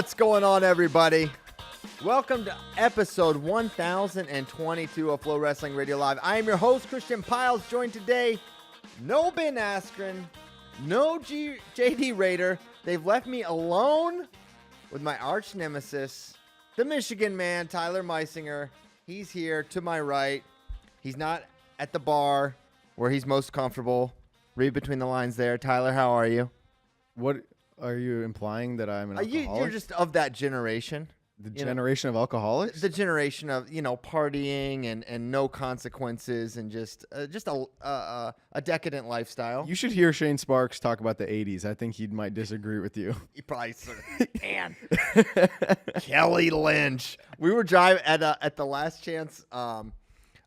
What's going on, everybody? Welcome to episode 1022 of FloWrestling Radio Live. I am your host, Christian Piles, joined today, no Ben Askren, no JD Raider. They've left me alone with my arch nemesis, the Michigan man, Tyler Meisinger. He's here to my right. He's not at the bar where he's most comfortable. Read between the lines there. Tyler, how are you? What are you implying, that I'm an alcoholic? You're just of that generation. The generation of alcoholics? The generation of, partying and no consequences and just a decadent lifestyle. You should hear Shane Sparks talk about the 80s. I think he might disagree with you. He probably can. Kelly Lynch. We were driving at the Last Chance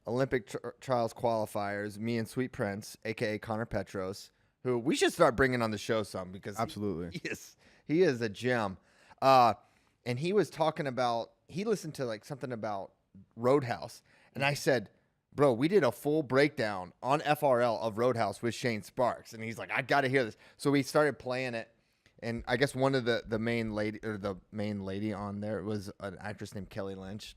Olympic Trials qualifiers, me and Sweet Prince, a.k.a. Connor Petros, who we should start bringing on the show some because absolutely he is a gem. And he was talking about, he listened to something about Roadhouse. And I said, bro, we did a full breakdown on FRL of Roadhouse with Shane Sparks. And he's like, I got to hear this. So we started playing it. And I guess one of the main lady on there was an actress named Kelly Lynch.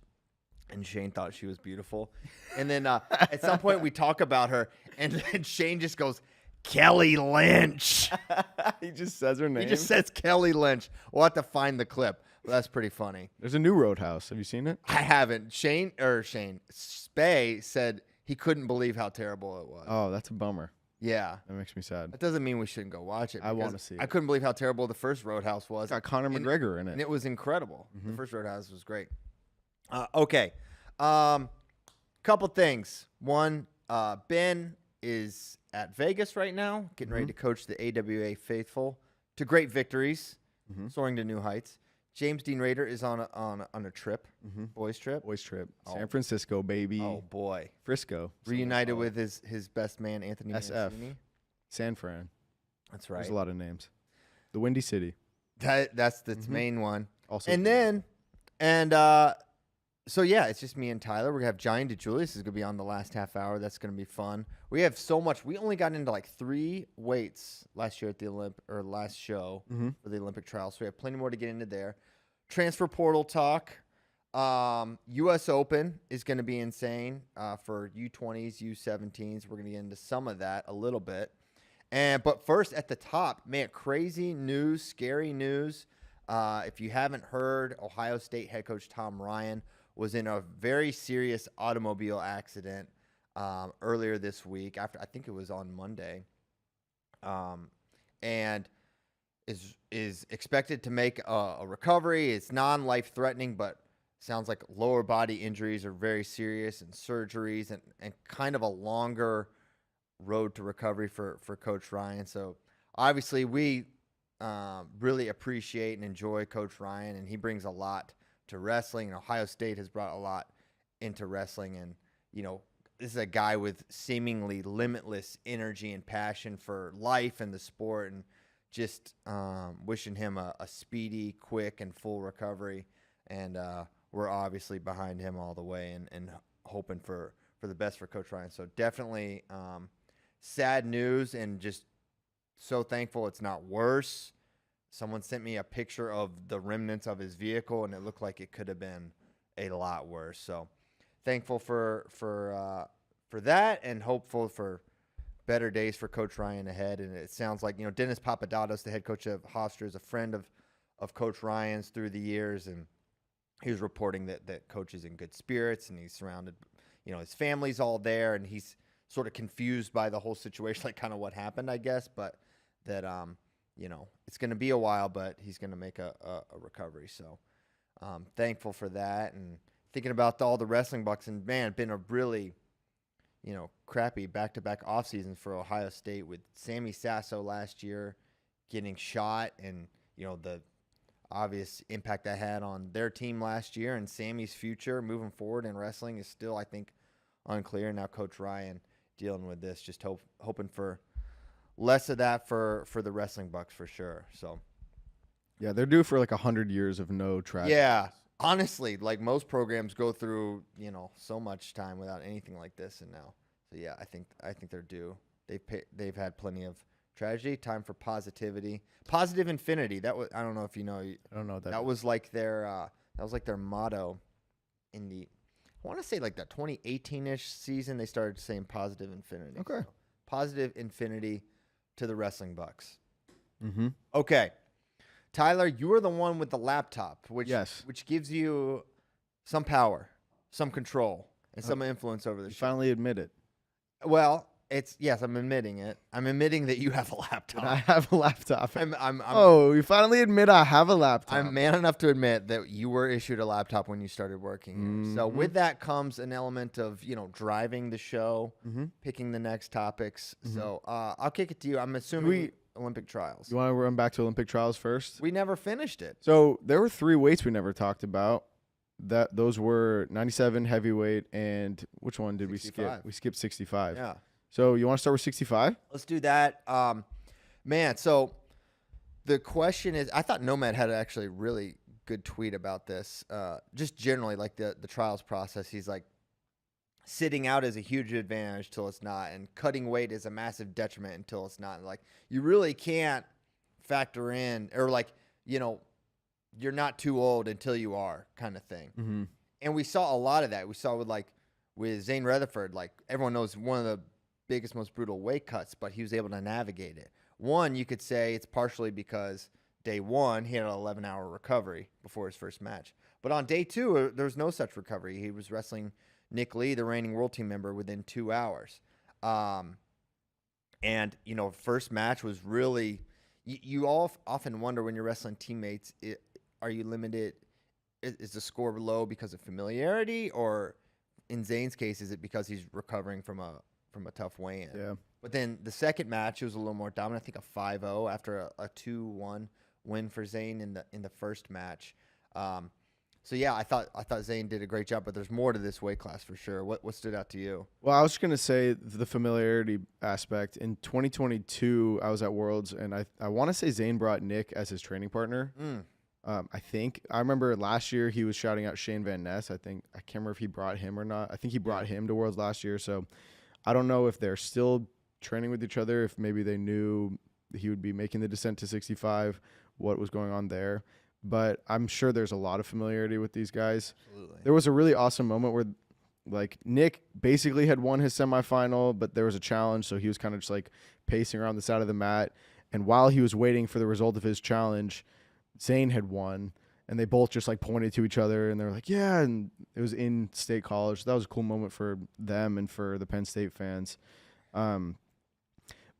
And Shane thought she was beautiful. And then at some point we talk about her. And then Shane just goes, Kelly Lynch. He just says her name. He just says Kelly Lynch. We'll have to find the clip. Well, that's pretty funny. There's a new Roadhouse. Have you seen it? I haven't. Spay said he couldn't believe how terrible it was. Oh, that's a bummer. Yeah. That makes me sad. That doesn't mean we shouldn't go watch it. I want to see it. I couldn't believe how terrible the first Roadhouse was. It's got Conor McGregor in it. And it was incredible. Mm-hmm. The first Roadhouse was great. Okay. Couple things. One, Ben is at Vegas right now, getting ready to coach the AWA faithful to great victories, soaring to new heights. James Dean Raider is on a trip, boys trip. San Francisco, baby. Oh, boy. Frisco. Reunited with his best man, Anthony SF. Mancini. San Fran. That's right. There's a lot of names. The Windy City. That's the main one. Also, So, yeah, it's just me and Tyler. We're going to have Johnny Julius is going to be on the last half hour. That's going to be fun. We have so much. We only got into 3 weights last year at the last show for the Olympic trials. So we have plenty more to get into there. Transfer portal talk. U.S. Open is going to be insane for U20s, U17s. We're going to get into some of that a little bit. But first, at the top, man, crazy news, scary news. If you haven't heard, Ohio State head coach Tom Ryan was in a very serious automobile accident earlier this week. I think it was on Monday, and is expected to make a recovery. It's non-life threatening, but sounds like lower body injuries are very serious, and surgeries and kind of a longer road to recovery for Coach Ryan. So obviously we really appreciate and enjoy Coach Ryan, and he brings a lot to wrestling, and Ohio State has brought a lot into wrestling. And, this is a guy with seemingly limitless energy and passion for life and the sport, and just wishing him a speedy, quick, and full recovery. And we're obviously behind him all the way and hoping for the best for Coach Ryan. So definitely sad news, and just so thankful it's not worse. Someone sent me a picture of the remnants of his vehicle, and it looked like it could have been a lot worse. So thankful for that, and hopeful for better days for Coach Ryan ahead. And it sounds like, Dennis Papadopoulos, the head coach of Hofstra, is a friend of Coach Ryan's through the years, and he was reporting that Coach is in good spirits, and he's surrounded, his family's all there, and he's sort of confused by the whole situation, like kind of what happened, I guess, but that it's going to be a while, but he's going to make a recovery. So thankful for that, and thinking about all the wrestling bucks, and man, been a really, crappy back-to-back off seasons for Ohio State, with Sammy Sasso last year getting shot, and, the obvious impact that had on their team last year, and Sammy's future moving forward in wrestling is still, I think, unclear. Now Coach Ryan dealing with this, just hoping for less of that for the wrestling bucks for sure. So yeah, they're due for 100 years of no tragedy. Yeah, honestly, most programs go through so much time without anything like this, and now, so yeah, I think they're due. They've had plenty of tragedy, time for positivity. Positive infinity. That was, I don't know if you know. I don't know what That was like their motto in the, I want to say like the 2018-ish season. They started saying positive infinity. Okay. So, positive infinity to the wrestling bucks. Mm-hmm. Okay. Tyler, you are the one with the laptop, which Yes. which gives you some power, some control, and some influence over the You show. finally admit it. Well, yes, I'm admitting it. I'm admitting that you have a laptop. I have a laptop. I'm You finally admit I have a laptop. I'm man enough to admit that you were issued a laptop when you started working here. So with that comes an element of, driving the show, picking the next topics. So I'll kick it to you. I'm assuming Olympic trials. You want to run back to Olympic trials first? We never finished it. So there were 3 weights we never talked about. Those were 97 heavyweight, and which one did 65. we skip? We skipped 65. Yeah. So you want to start with 65? Let's do that. Man, so the question is, I thought Nomad had actually a really good tweet about this. Just generally, like the trials process. He's like, sitting out is a huge advantage till it's not, and cutting weight is a massive detriment until it's not. Like, you really can't factor in, or like, you're not too old until you are, kind of thing. Mm-hmm. And we saw a lot of that. We saw with Zane Rutherford, like everyone knows one of the biggest, most brutal weight cuts, but he was able to navigate it. One, you could say it's partially because day one, he had an 11-hour recovery before his first match. But on day 2, there was no such recovery. He was wrestling Nick Lee, the reigning world team member, within 2 hours. And, first match was really, you all often wonder when you're wrestling teammates, are you limited? Is the score low because of familiarity, or in Zane's case, is it because he's recovering from a tough weigh-in? Yeah. But then the second match, it was a little more dominant. I think a 5-0 after a 2-1 win for Zane in the first match. So yeah, I thought Zane did a great job, but there's more to this weight class for sure. What stood out to you? Well, I was just going to say the familiarity aspect. In 2022, I was at Worlds, and I want to say Zane brought Nick as his training partner. I think. I remember last year he was shouting out Shane Van Ness. I can't remember if he brought him or not. I think he brought him to Worlds last year, so I don't know if they're still training with each other, if maybe they knew he would be making the descent to 65, what was going on there. But I'm sure there's a lot of familiarity with these guys. Absolutely. There was a really awesome moment where, like, Nick basically had won his semifinal, but there was a challenge, so he was kind of just, like, pacing around the side of the mat. And while he was waiting for the result of his challenge, Zane had won, and they both just, like, pointed to each other, and they were like, yeah, and it was in State College. So that was a cool moment for them and for the Penn State fans.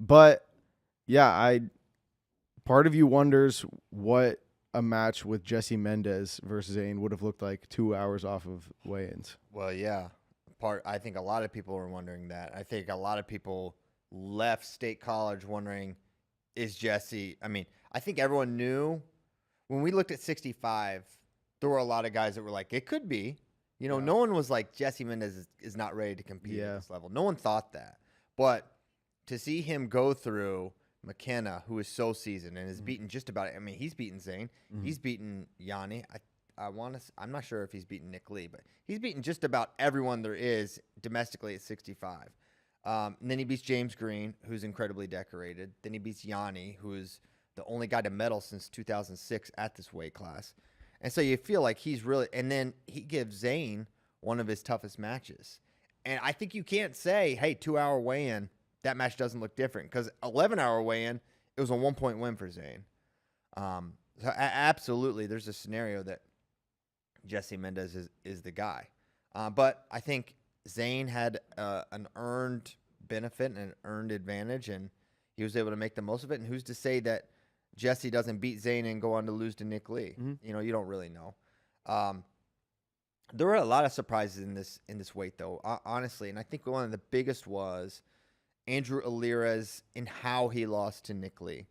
But, yeah, part of you wonders what a match with Jesse Mendez versus Zane would have looked like 2 hours off of weigh-ins. Well, yeah. I think a lot of people were wondering that. I think a lot of people left State College wondering, is Jesse... I mean, I think everyone knew... When we looked at 65, there were a lot of guys that were like, it could be. No one was like, Jesse Mendez is not ready to compete at this level. No one thought that. But to see him go through McKenna, who is so seasoned and has beaten just about it. I mean, he's beaten Zane. He's beaten Yanni. I'm not sure if he's beaten Nick Lee, but he's beaten just about everyone there is domestically at 65. And then he beats James Green, who's incredibly decorated. Then he beats Yanni, who is the only guy to medal since 2006 at this weight class. And so you feel like he's really, and then he gives Zane one of his toughest matches. And I think you can't say, hey, 2-hour weigh-in, that match doesn't look different, because 11-hour weigh-in, it was a 1-point win for Zane. So absolutely, there's a scenario that Jesse Mendez is the guy. But I think Zane had an earned benefit and an earned advantage, and he was able to make the most of it. And who's to say that Jesse doesn't beat Zane and go on to lose to Nick Lee? You don't really know. There were a lot of surprises in this weight, though, honestly. And I think one of the biggest was Andrew Alirez in how he lost to Nick Lee.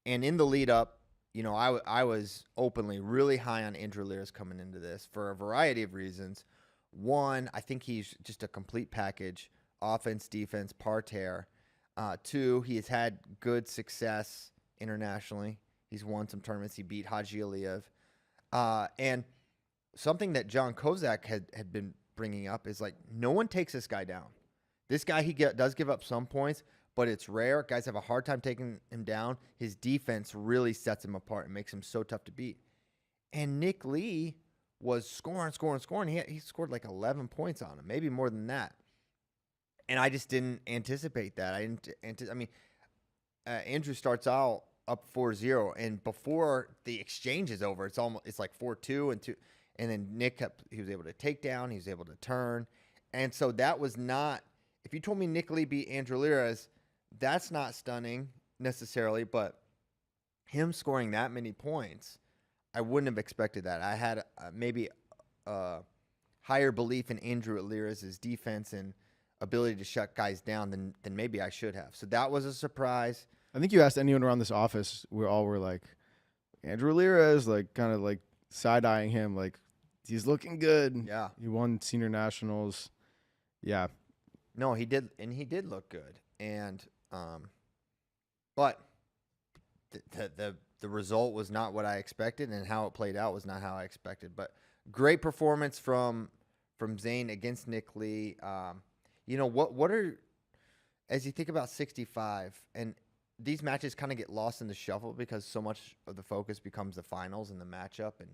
And in the lead up, I was openly really high on Andrew Alirez coming into this for a variety of reasons. One, I think he's just a complete package, offense, defense, parterre. 2, he has had good success internationally. He's won some tournaments. He beat Haji Aliyev. And something that John Kozak had been bringing up is, like, no one takes this guy down. This guy, he does give up some points, but it's rare. Guys have a hard time taking him down. His defense really sets him apart and makes him so tough to beat. And Nick Lee was scoring. He scored like 11 points on him, maybe more than that. And I just didn't anticipate that. Andrew starts out up 4-0, and before the exchange is over, it's like 4-2 and 2, and then Nick he was able to take down, he was able to turn, and so that was not. If you told me Nick Lee beat Andrew Lira's, that's not stunning necessarily, but him scoring that many points, I wouldn't have expected that. I had maybe higher belief in Andrew Lira's defense and ability to shut guys down than maybe I should have. So that was a surprise. I think you asked anyone around this office, we all were like, Andrew Lira is like kind of like side-eyeing him, like he's looking good. Yeah. He won senior nationals. Yeah. No, he did, and he did look good. And but the result was not what I expected, and how it played out was not how I expected. But great performance from Zane against Nick Lee. What are, as you think about 65, and these matches kind of get lost in the shuffle because so much of the focus becomes the finals and the matchup and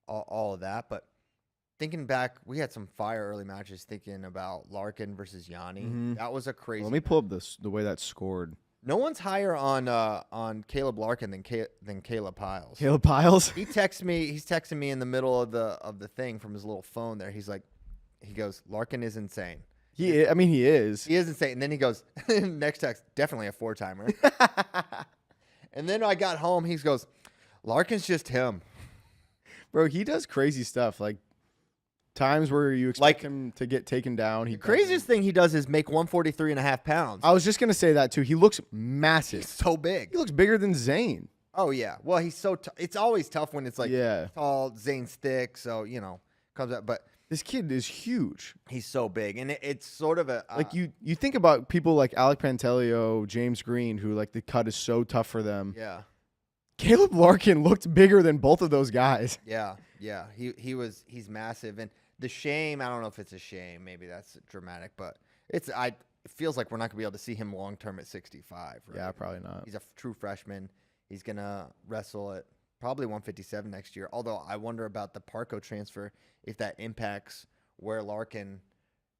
all of that. But thinking back, we had some fire early matches thinking about Larkin versus Yanni. Mm-hmm. That was a crazy Let me pull up the way that scored. No one's higher on Caleb Larkin than Caleb Piles. Caleb Piles? He's texting me in the middle of the thing from his little phone there. He goes, Larkin is insane. He is. He is insane. And then he goes, next text, definitely a 4-timer. And then I got home, he goes, Larkin's just him. Bro, he does crazy stuff. Like times where you expect him to get taken down. The craziest thing he does is make 143.5 pounds. I was just going to say that too. He looks massive. He's so big. He looks bigger than Zane. Oh, yeah. Well, he's so it's always tough when it's like Yeah. tall, Zane's thick, so, comes out. But this kid is huge. he's so big. And it's sort of a... like you think about people like Alec Pantelio, James Green, who like the cut is so tough for them. Yeah. Caleb Larkin looked bigger than both of those guys. Yeah. He's massive. And the shame, I don't know if it's a shame. Maybe that's dramatic, but it feels like we're not going to be able to see him long-term at 65. Right? Yeah, probably not. He's a true freshman. He's going to wrestle at probably 157 next year. Although I wonder about the Parco transfer, if that impacts where Larkin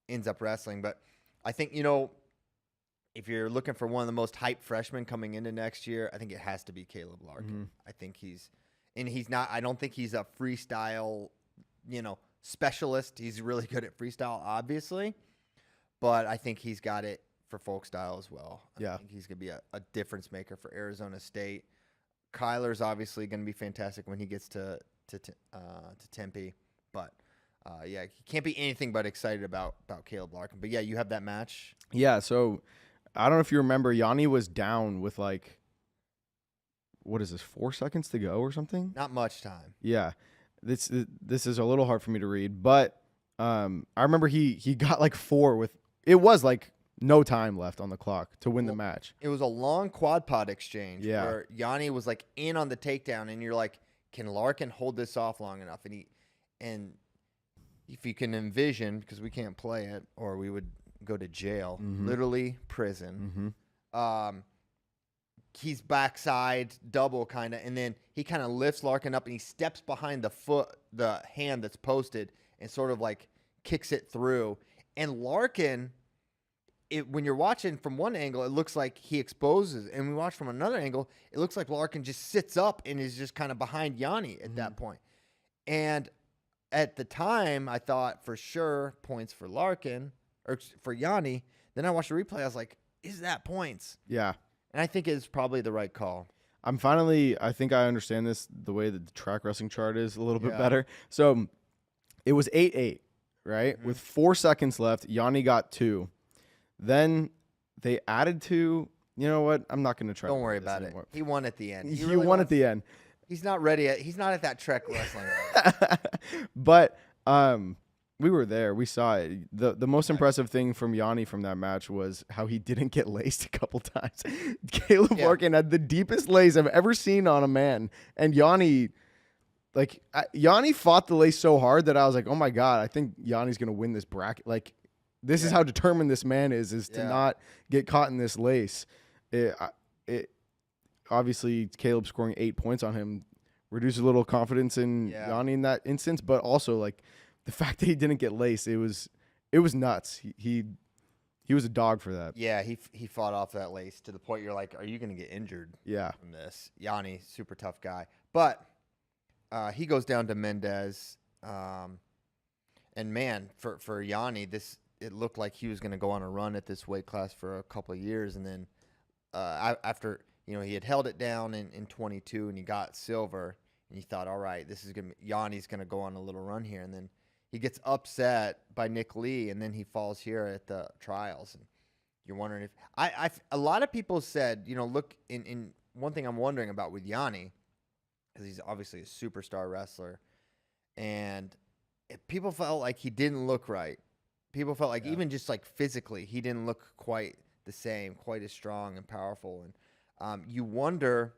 ends up wrestling. But I think, if you're looking for one of the most hyped freshmen coming into next year, I think it has to be Caleb Larkin. Mm-hmm. I think I don't think he's a freestyle, specialist. He's really good at freestyle, obviously. But I think he's got it for folk style as well. I think he's going to be a difference maker for Arizona State. Kyler's obviously going to be fantastic when he gets to Tempe. But, he can't be anything but excited about Caleb Larkin. But, yeah, you have that match. Yeah, so I don't know if you remember, Yanni was down with like, what is this, 4 seconds to go or something? Not much time. Yeah. This is a little hard for me to read, but I remember he got like 4 with, it was like no time left on the clock to win the match. It was a long quad pod exchange, Yeah. where Yanni was like in on the takedown, and you're like, can Larkin hold this off long enough? And if you can envision, because we can't play it or we would go to jail, literally prison. Mm-hmm. He's backside double kind of, and then he kind of lifts Larkin up and he steps behind the hand that's posted and sort of like kicks it through. And Larkin, when you're watching from one angle, it looks like he exposes, and we watch from another angle, it looks like Larkin just sits up and is just kind of behind Yanni at that point. And at the time, I thought for sure points for Larkin or for Yanni. Then I watched the replay. I was like, is that points? Yeah. And I think it's probably the right call. I think I understand this, the way that the track wrestling chart is a little bit better. So it was 8-8, right? Mm-hmm. With 4 seconds left, Yanni got 2. Then they added 2. You know what? I'm not going to try. Don't worry about it. He won at the end. He really won at the end. He's not ready. He's not at that track wrestling. But we were there. We saw it. The most impressive thing from Yanni from that match was how he didn't get laced a couple times. Caleb Larkin had the deepest lace I've ever seen on a man. And Yanni fought the lace so hard that I was like, oh, my God, I think Yanni's going to win this bracket. Like, This is how determined this man is to not get caught in this lace. It obviously Caleb scoring 8 points on him reduces a little confidence in Yanni in that instance, but also like the fact that he didn't get laced, it was nuts. He was a dog for that. Yeah, he fought off that lace to the point you're like, are you going to get injured from this? Yanni, super tough guy. But he goes down to Mendez. And, man, for Yanni, it looked like he was going to go on a run at this weight class for a couple of years. And then after, he had held it down in 22 and he got silver. And you thought, all right, Yanni's going to go on a little run here. And then he gets upset by Nick Lee, and then he falls here at the trials. And you're wondering if a lot of people said, look, in one thing I'm wondering about with Yanni, because he's obviously a superstar wrestler, and people felt like he didn't look right. People felt like even just like physically, he didn't look quite the same, quite as strong and powerful. And you wonder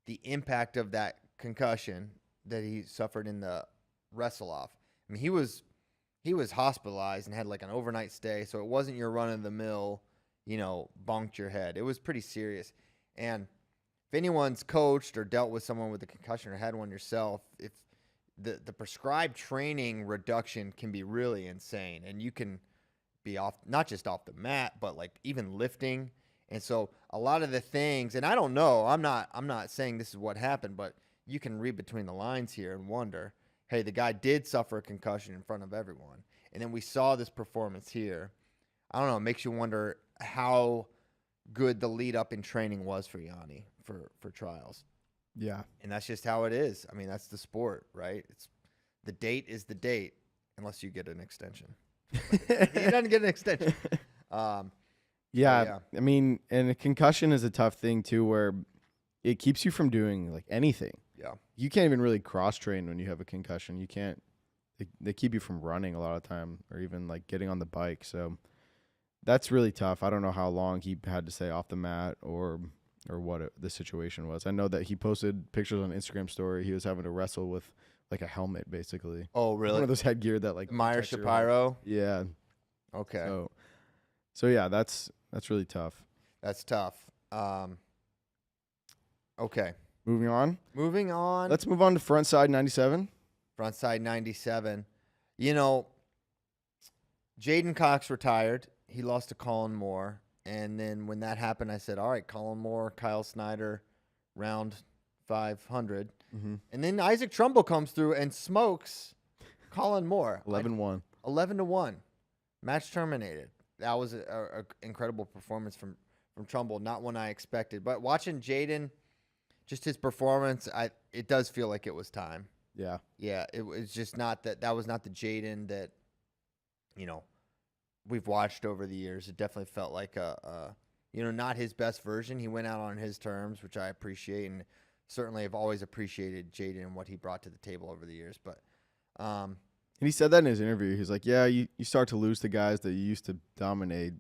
the impact of that concussion that he suffered in the wrestle-off. I mean, he was hospitalized and had like an overnight stay, so it wasn't your run-of-the-mill, bonked your head. It was pretty serious. And if anyone's coached or dealt with someone with a concussion or had one yourself, if the prescribed training reduction can be really insane, and you can be off, not just off the mat, but like even lifting. And so a lot of the things, and I don't know, I'm not saying this is what happened, but you can read between the lines here and wonder, hey, the guy did suffer a concussion in front of everyone. And then we saw this performance here. I don't know, it makes you wonder how good the lead up in training was for Yanni for trials. Yeah. And that's just how it is. I mean, that's the sport, right? The date is the date, unless you get an extension. He doesn't get an extension. Yeah. I mean, and a concussion is a tough thing too, where it keeps you from doing like anything. Yeah. You can't even really cross train when you have a concussion. You can't. They keep you from running a lot of time, or even like getting on the bike. So that's really tough. I don't know how long he had to stay off the mat or what the situation was. I know that he posted pictures on Instagram story. He was having to wrestle with like a helmet, basically. Oh, really? One of those headgear that like Meyer Shapiro. Yeah. Okay. So yeah, that's really tough. That's tough. Okay. Moving on. Let's move on to Frontside 97. Frontside 97. Jaden Cox retired. He lost to Colin Moore. And then when that happened, I said, all right, Colin Moore, Kyle Snyder, round 500. Mm-hmm. And then Isaac Trumbull comes through and smokes Colin Moore. 11-1. 11-1. Match terminated. That was an incredible performance from Trumbull. Not one I expected. But watching Jaden, just his performance, it does feel like it was time. Yeah. Yeah, it was just not that was not the Jaden that, we've watched over the years. It definitely felt like not his best version. He went out on his terms, which I appreciate, and certainly I've always appreciated Jaden and what he brought to the table over the years. But and he said that in his interview. He's like, yeah, you start to lose the guys that you used to dominate.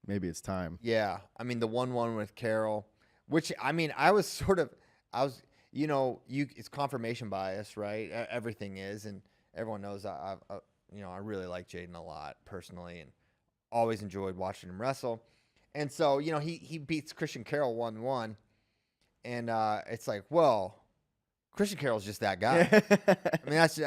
Maybe it's time. Yeah. I mean, the 1-1 with Carroll, which, I mean, it's confirmation bias, right? Everything is, and everyone knows I really like Jaden a lot personally, and always enjoyed watching him wrestle. And so, he beats Christian Carroll 1-1, and it's like, well, Christian Carroll's just that guy. I mean, that's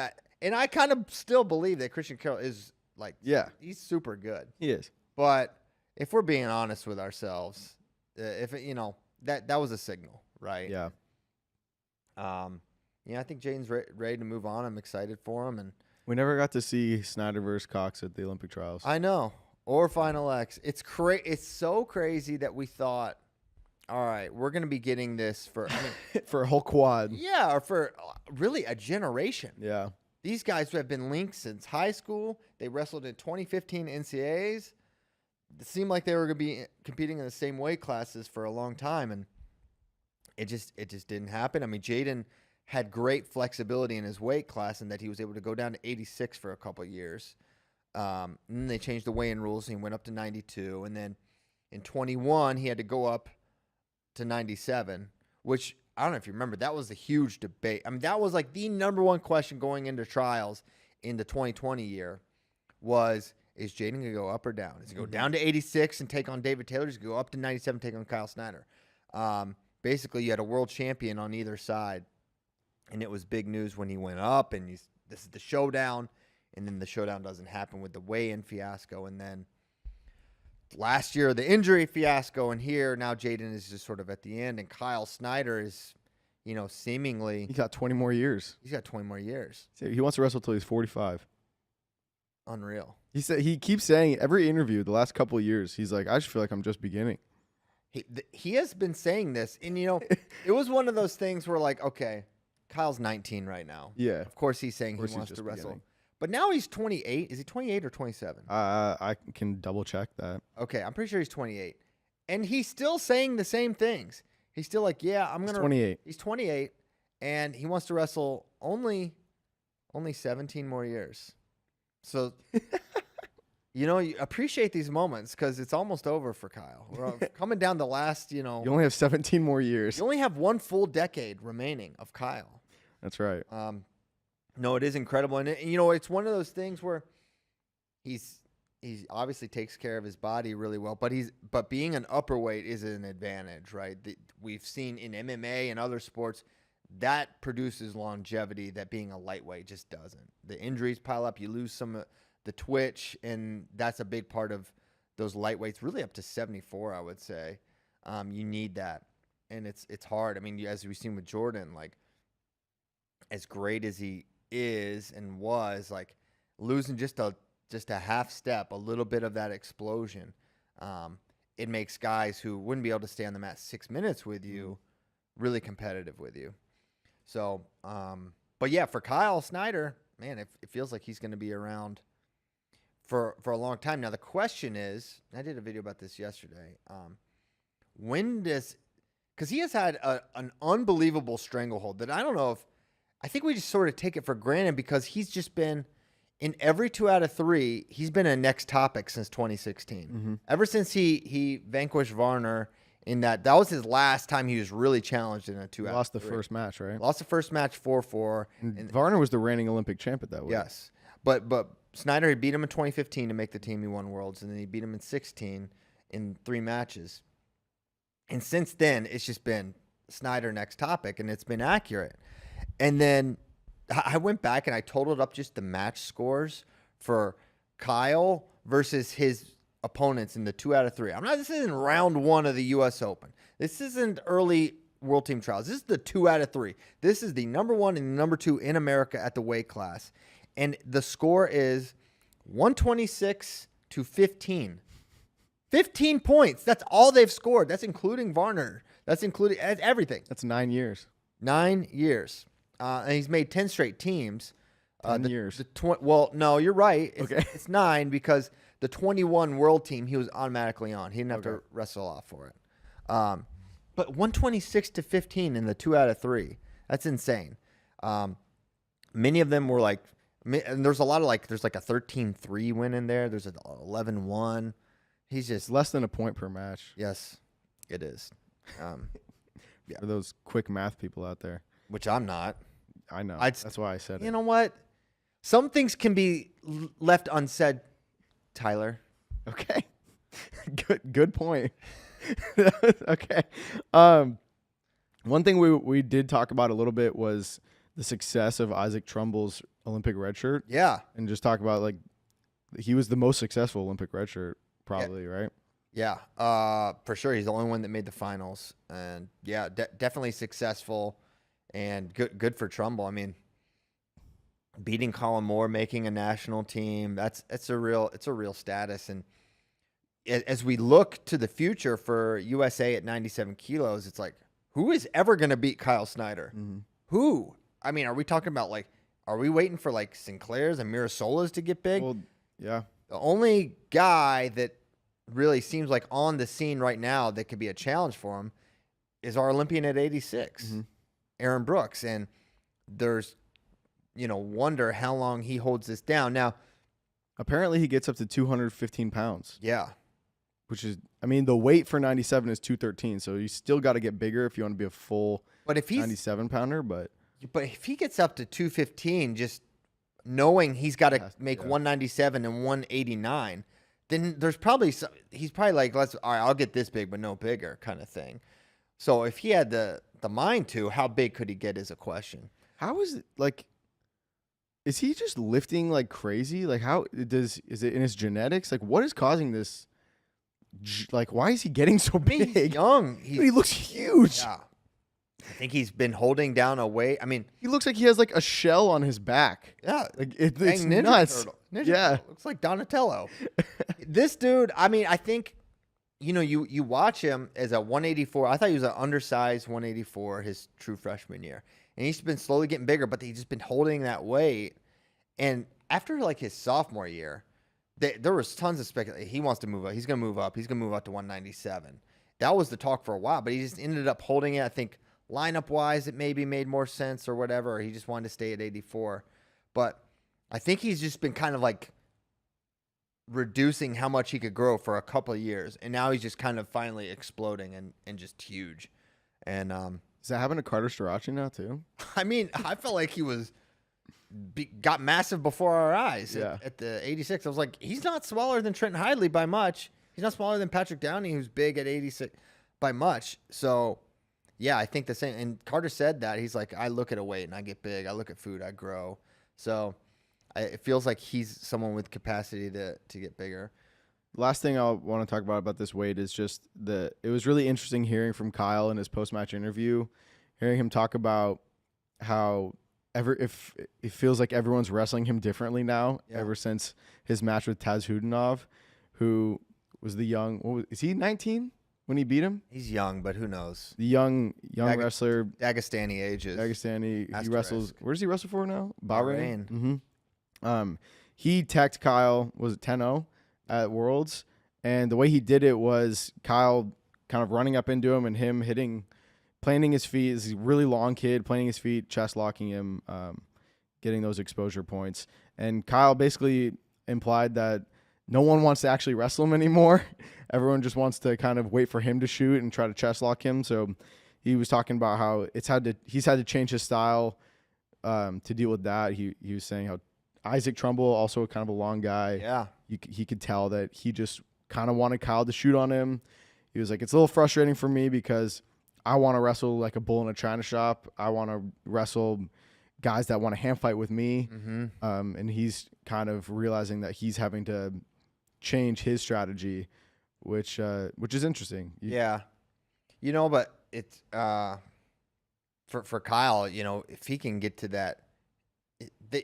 and I kind of still believe that Christian Carroll is like, he's super good. He is. But if we're being honest with ourselves, that was a signal, right? Yeah. I think Jaden's ready to move on. I'm excited for him, and we never got to see Snyder versus Cox at the Olympic trials. I know, or Final X. It's so crazy that we thought, all right, we're going to be getting this for for a whole quad. Yeah, or for really a generation. Yeah. These guys have been linked since high school. They wrestled in 2015 NCAAs. It seemed like they were going to be competing in the same weight classes for a long time, and it just didn't happen. I mean, Jaden had great flexibility in his weight class in that he was able to go down to 86 for a couple of years. And then they changed the weigh-in rules, and he went up to 92. And then in 21, he had to go up to 97, which I don't know if you remember. That was a huge debate. I mean, that was like the number one question going into trials in the 2020 year was, Is Jaden going to go up or down? Is he go down to 86 and take on David Taylor? Does he go up to 97 and take on Kyle Snyder? Basically, you had a world champion on either side, and it was big news when he went up, and this is the showdown, and then the showdown doesn't happen with the weigh-in fiasco, and then last year the injury fiasco, and here now Jaden is just sort of at the end, and Kyle Snyder is, seemingly He's got 20 more years. He's got 20 more years. He wants to wrestle till he's 45. Unreal. He keeps saying every interview the last couple of years, he's like, I just feel like I'm just beginning. He has been saying this, and it was one of those things where like, okay, Kyle's 19 right now. Yeah. Of course he's saying he wants to wrestle. Beginning. But now he's 28. Is he 28 or 27? I can double check that. Okay, I'm pretty sure he's 28. And he's still saying the same things. He's still like, yeah, I'm going to 28. He's 28 and he wants to wrestle only 17 more years. So you appreciate these moments cuz it's almost over for Kyle. We're coming down the last, You only have 17 more years. You only have one full decade remaining of Kyle. That's right. No, it is incredible, and it's one of those things where he obviously takes care of his body really well, but being an upperweight is an advantage, right? We've seen in MMA and other sports that produces longevity that being a lightweight just doesn't. The injuries pile up, you lose some of the twitch, and that's a big part of those lightweights. Really, up to 74, I would say. You need that, and it's hard. I mean, as we've seen with Jordan, like as great as he is and was, like losing just a half step, a little bit of that explosion, it makes guys who wouldn't be able to stay on the mat 6 minutes with you really competitive with you. So, but yeah, for Kyle Snyder, man, it feels like he's going to be around for a long time. Now the question is, I did a video about this yesterday. Because he has had an unbelievable stranglehold that I don't know if. I think we just sort of take it for granted because he's just been in every 2 out of 3. He's been a next topic since 2016. Mm-hmm. Ever since he vanquished Varner in that was his last time he was really challenged in a 2 out of 3. Lost the first match, right? Lost the first match 4-4. And Varner was the reigning Olympic champ at that weight. Yes, but Snyder, he beat him in 2015 to make the team. He won Worlds, and then he beat him in 16 in 3 matches. And since then, it's just been Snyder next topic, and it's been accurate. And then I went back and I totaled up just the match scores for Kyle versus his opponents in the 2 out of 3. This isn't round 1 of the U.S. Open. This isn't early World Team Trials. This is the 2 out of 3. This is the number 1 and number 2 in America at the weight class. And the score is 126 to 15. 15 points. That's all they've scored. That's including Varner. That's including everything. That's 9 years. 9 years. And he's made 10 straight teams. 10 years. Well, no, you're right. Okay. It's 9 because the 21 world team, he was automatically on. He didn't have to wrestle off for it. But 126 to 15 in the 2 out of 3. That's insane. Many of them were like, and there's a lot of there's like a 13-3 win in there. There's an 11-1. He's just less than a point per match. Yes, it is. Yeah. For those quick math people out there. Which I'm not. I know. That's why I said it. You know what? Some things can be left unsaid, Tyler. Okay. Good point. Okay. One thing we did talk about a little bit was the success of Isaac Trumbull's Olympic red shirt. Yeah. And just talk about he was the most successful Olympic red shirt probably, right? Yeah. For sure. He's the only one that made the finals. And yeah, definitely successful. And good for Trumbull. I mean, beating Colin Moore, making a national team, it's a real status. And as we look to the future for USA at 97 kilos, it's like, who is ever going to beat Kyle Snyder? Mm-hmm. Who? I mean, are we talking about are we waiting for Sinclair's and Mirasolas to get big? Well, yeah. The only guy that really seems like on the scene right now that could be a challenge for him is our Olympian at 86. Mm-hmm. Aaron Brooks, and there's, wonder how long he holds this down. Now, apparently he gets up to 215 pounds. Yeah. Which is, the weight for 97 is 213, so you still got to get bigger if you want to be a full 97 pounder. But if he gets up to 215, just, knowing he's got to make 197 and 189, then there's probably he's probably like, all right, I'll get this big, but no bigger kind of thing. So if he had the mind to, how big could he get is a question. How is it like? Is he just lifting like crazy? Like is it in his genetics? Like what is causing this? Like why is he getting so big? He's young. He looks huge. Yeah. I think he's been holding down a weight. I mean, he looks like he has like a shell on his back. Yeah. Like it's nuts. Ninja Turtle. Looks like Donatello. This dude, I mean, I think, you watch him as a 184. I thought he was an undersized 184 his true freshman year. And he's been slowly getting bigger, but he's just been holding that weight. And after like his sophomore year, there was tons of speculation. He wants to move up. He's going to move up. He's going to move up to 197. That was the talk for a while, but he just ended up holding it. I think lineup-wise, it maybe made more sense or whatever. Or he just wanted to stay at 84. But I think he's just been kind of like reducing how much he could grow for a couple of years. And now he's just kind of finally exploding and just huge. And does that happen to Carter Starachi now too? I mean, I felt like he got massive before our eyes at the 86. I was like, he's not smaller than Trenton Hidley by much. He's not smaller than Patrick Downey, who's big at 86 by much. So, yeah, I think the same. And Carter said that. He's like, I look at a weight and I get big. I look at food, I grow. So it feels like he's someone with capacity to get bigger. Last thing I want to talk about this weight is just it was really interesting hearing from Kyle in his post-match interview, hearing him talk about how if it feels like everyone's wrestling him differently now ever since his match with Taz Hudinov, who was the young, is he 19 when he beat him? He's young, but who knows? The young wrestler. Dagestani ages. Dagestani. He wrestles, where does he wrestle for now? Bahrain. Mm-hmm. He teched Kyle, was it 10-0? At Worlds, and the way he did it was Kyle kind of running up into him and him planting his feet. This is a really long kid, planting his feet, chest locking him, getting those exposure points. And Kyle basically implied that no one wants to actually wrestle him anymore. Everyone just wants to kind of wait for him to shoot and try to chest lock him. So he was talking about how he's had to change his style to deal with that. He was saying how Isaac Trumbull, also kind of a long guy. Yeah. He could tell that he just kind of wanted Kyle to shoot on him. He was like, it's a little frustrating for me because I want to wrestle like a bull in a china shop. I want to wrestle guys that want to hand fight with me. Mm-hmm. And he's kind of realizing that he's having to change his strategy, which is interesting. Yeah. But it's for Kyle, if he can get to that,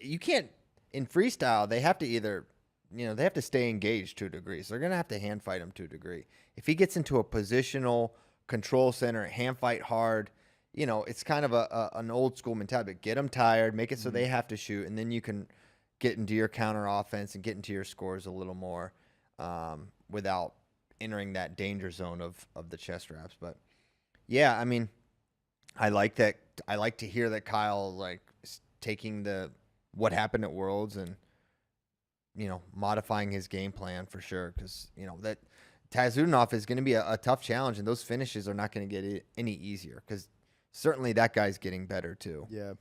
you can't, in freestyle, they have to either, they have to stay engaged to a degree. So they're going to have to hand fight him to a degree. If he gets into a positional control center, hand fight hard, it's kind of an old school mentality. Get them tired, make it so they have to shoot, and then you can get into your counter offense and get into your scores a little more without entering that danger zone of the chest wraps. But yeah, I mean, I like that. I like to hear that Kyle like taking what happened at Worlds and modifying his game plan for sure, because that Taz Hudinov is going to be a tough challenge, and those finishes are not going to get any easier, because certainly that guy's getting better too. Yeah.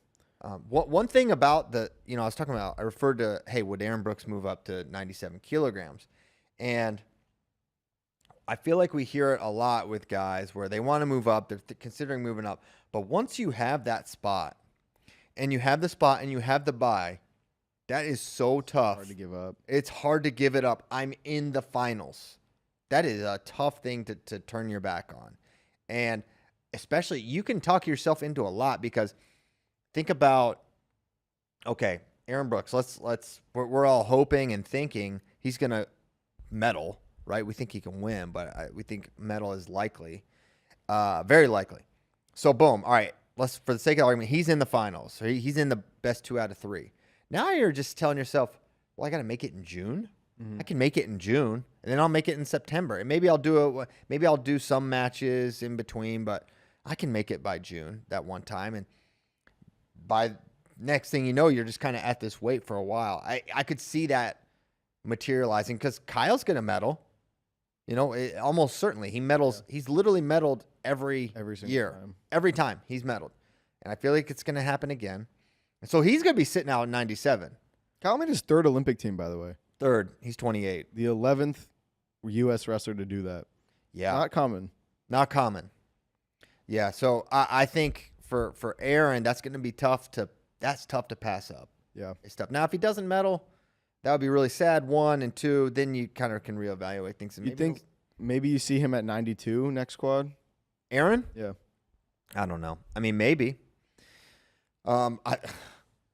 One thing about I was talking about, I referred to, hey, would Aaron Brooks move up to 97 kilograms? And I feel like we hear it a lot with guys where they want to move up, they're considering moving up, but once you have that spot, and you have the spot and you have the bye, that is so tough. Hard to give up. It's hard to give it up. I'm in the finals. That is a tough thing to turn your back on. And especially, you can talk yourself into a lot, because think about, okay, Aaron Brooks, we're all hoping and thinking he's going to medal, right? We think he can win, but we think medal is likely, very likely. So boom, all right. For the sake of argument, he's in the finals. So he's in the best 2 out of 3. Now you're just telling yourself, well, I got to make it in June. I can make it in June, and then I'll make it in September. And maybe I'll do some matches in between, but I can make it by June that one time. And by next thing you know, you're just kind of at this weight for a while. I could see that materializing, because Kyle's going to medal. Almost certainly. He medals. Yeah. He's literally medaled every year. Time. Every time he's medaled. And I feel like it's going to happen again. And so he's going to be sitting out at 97. Kyle made his third Olympic team, by the way. Third, he's 28. The 11th U.S. wrestler to do that. Yeah. Not common. Not common. Yeah, so I think for Aaron, that's going to be tough to pass up. Yeah. It's tough. Now, if he doesn't medal, that would be really sad, 1, and 2, then you kind of can reevaluate things. You think maybe you see him at 92 next quad? Aaron? Yeah. I don't know. I mean, maybe.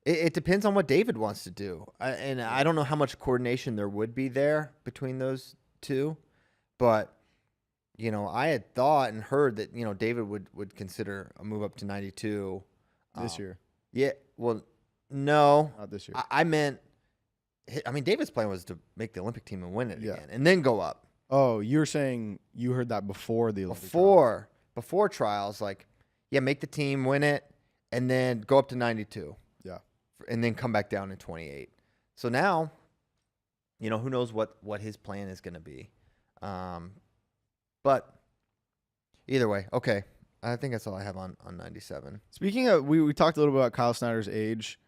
It depends on what David wants to do. And I don't know how much coordination there would be there between those two. But, I had thought and heard that, David would consider a move up to 92. This year. Yeah. Well, no. Not this year. I meant, David's plan was to make the Olympic team and win it again and then go up. Oh, you're saying you heard that before the Olympic trials. Before trials, make the team, win it, and then go up to 92. Yeah. And then come back down to 28. So now, who knows what his plan is going to be. But either way, okay. I think that's all I have on 97. Speaking of, we talked a little bit about Kyle Snyder's age.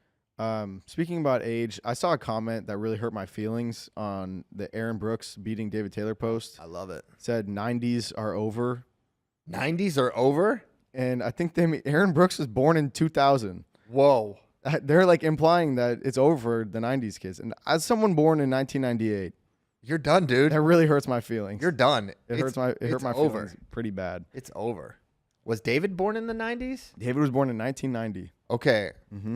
Speaking about age, I saw a comment that really hurt my feelings on the Aaron Brooks beating David Taylor post. I love it. Said 90s are over. 90s are over? And I think Aaron Brooks was born in 2000. Whoa. They're implying that it's over the 90s kids. And as someone born in 1998, you're done, dude. That really hurts my feelings. You're done. It hurt my feelings pretty bad. It's over. Was David born in the 90s? David was born in 1990. Okay. Mm-hmm.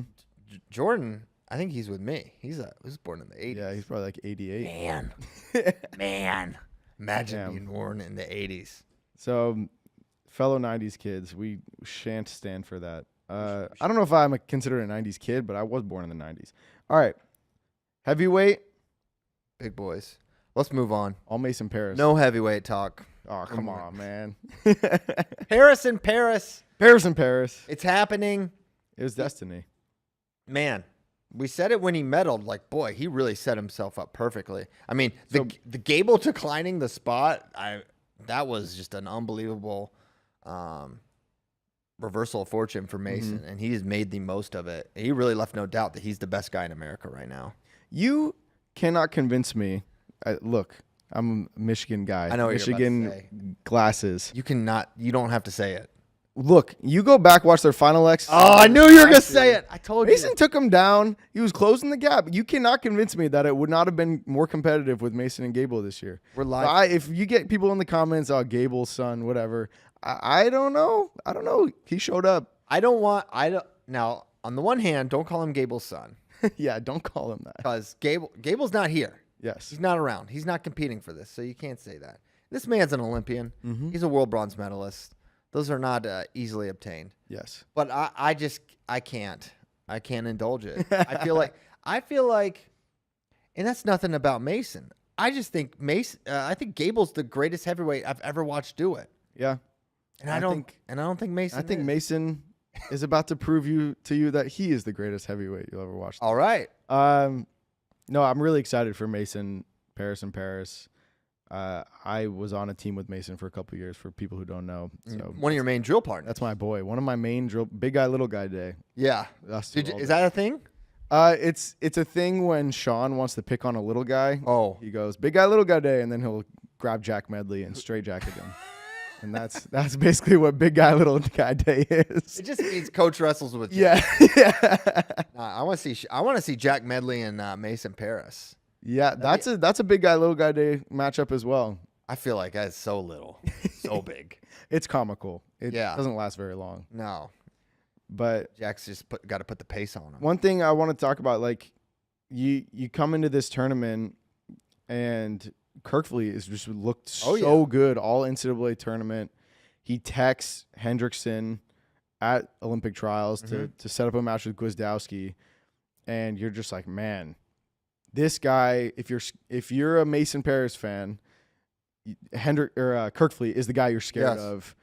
Jordan, I think he's with me. He was born in the 80s. Yeah, he's probably 88. Man. Imagine being born in the 80s. So, fellow 90s kids, we shan't stand for that. I don't know if I'm considered a 90s kid, but I was born in the 90s. All right. Heavyweight. Big boys. Let's move on. All Mason Paris. No heavyweight talk. Oh, come on, man. Paris and Paris. Paris and Paris. It's happening. It was destiny. Man, we said it when he medaled. Boy, he really set himself up perfectly. I mean, the Gable declining the spot, that was just an unbelievable reversal of fortune for Mason, and he has made the most of it. He really left no doubt that he's the best guy in America right now. You cannot convince me. Look, I'm a Michigan guy. I know what Michigan you're about to say. Glasses. You cannot. You don't have to say it. Look, you go back, watch their final X. Oh, I knew you were going to say it. I told you. Mason took him down. He was closing the gap. You cannot convince me that it would not have been more competitive with Mason and Gable this year. We're live. If you get people in the comments, Gable's son, whatever. I don't know. I don't know. He showed up. Now, on the one hand, don't call him Gable's son. Yeah, don't call him that. Because Gable's not here. Yes. He's not around. He's not competing for this, so you can't say that. This man's an Olympian. Mm-hmm. He's a world bronze medalist. Those are not easily obtained. Yes. But I can't indulge it. I feel like, and that's nothing about Mason. I just think I think Gable's the greatest heavyweight I've ever watched do it. Yeah. And I don't think Mason. I think Mason is about to prove to you that he is the greatest heavyweight you'll ever watch. All right. No, I'm really excited for Mason, Paris and Paris. I was on a team with Mason for a couple of years, for people who don't know. So one of your main drill partners. That's my boy. One of my main drill, big guy, little guy day. Yeah. Is that a thing? It's a thing when Sean wants to pick on a little guy. Oh. He goes, big guy, little guy day, and then he'll grab Jack Medley and straight jacket him. And that's basically what big guy, little guy day is. It just means coach wrestles with Jack. Yeah. I want to see Jack Medley and Mason Paris. Yeah, that's a big guy, little guy day matchup as well. I feel like that's so little, so big. It's comical. It doesn't last very long. No, but Jack's just got to put the pace on him. One thing I want to talk about, you come into this tournament and Kirkley is just looked so good all NCAA tournament. He texts Hendrickson at Olympic trials to set up a match with Gwizdowski, and you're just like, man. This guy, if you're a Mason Paris fan, Kirkley is the guy you're scared of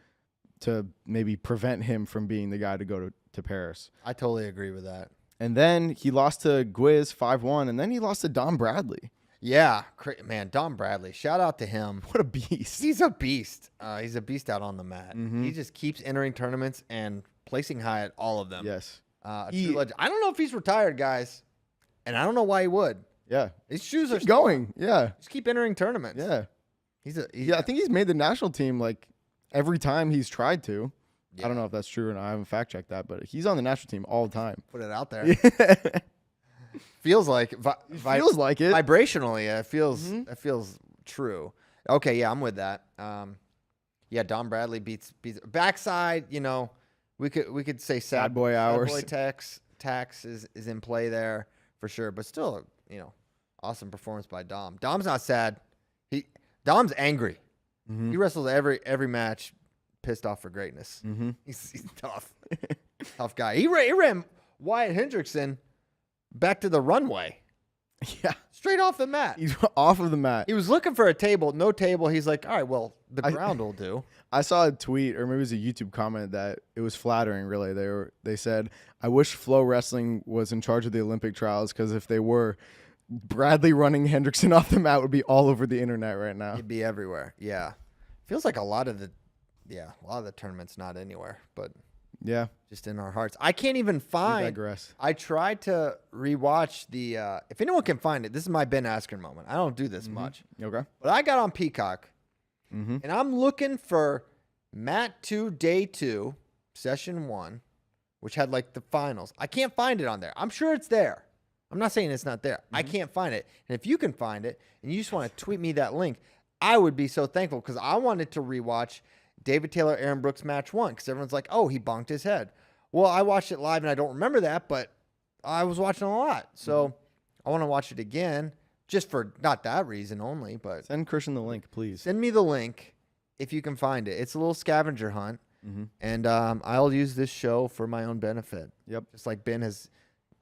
to maybe prevent him from being the guy to go to Paris. I totally agree with that. And then he lost to Gwiz 5-1, and then he lost to Don Bradley. Yeah, man, Don Bradley. Shout out to him. What a beast. He's a beast. He's a beast out on the mat. Mm-hmm. He just keeps entering tournaments and placing high at all of them. Yes. I don't know if he's retired, guys. and I don't know why he would. Yeah. His shoes are Keep going. Yeah. Just keep entering tournaments. Yeah. I I think he's made the national team like every time he's tried to. Yeah. I don't know if that's true or not. I haven't fact checked that, but he's on the national team all the time. Put it out there. Yeah. Feels like Feels like it. vibrationally. It feels true. Okay, yeah, I'm with that. Yeah, Don Bradley beats backside. You know, we could say Sad boy hours. Sad boy tax is in play there for sure, but still, you know, awesome performance by Dom. Dom's not sad. Dom's angry. Mm-hmm. He wrestles every match, pissed off for greatness. Mm-hmm. He's tough, tough guy. He ran Wyatt Hendrickson back to the runway. Yeah. Straight off the mat. He's off of the mat. He was looking for a table, no table. He's like, all right, well, the ground will do. I saw a tweet, or maybe it was a YouTube comment, that it was flattering, really. They said, I wish FloWrestling was in charge of the Olympic trials, because if they were, Bradley running Hendrickson off the mat would be all over the internet right now. He'd be everywhere. Yeah. Feels like a lot of the tournaments not anywhere, but yeah, just in our hearts. I can't even find. We digress. I tried to rewatch the. If anyone can find it, this is my Ben Askren moment. I don't do this much. Okay. But I got on Peacock, and I'm looking for Mat 2 Day 2, Session 1, which had like the finals. I can't find it on there. I'm sure it's there. I'm not saying it's not there. I can't find it. And if you can find it and you just want to tweet me that link, I would be so thankful, because I wanted to rewatch David Taylor, Aaron Brooks match 1, because everyone's like, oh, he bonked his head. Well, I watched it live and I don't remember that, but I was watching a lot. So I want to watch it again, just for not that reason only, but Send Christian the link, please. send me the link if you can find it. It's a little scavenger hunt, and I'll use this show for my own benefit. Yep. Just like Ben has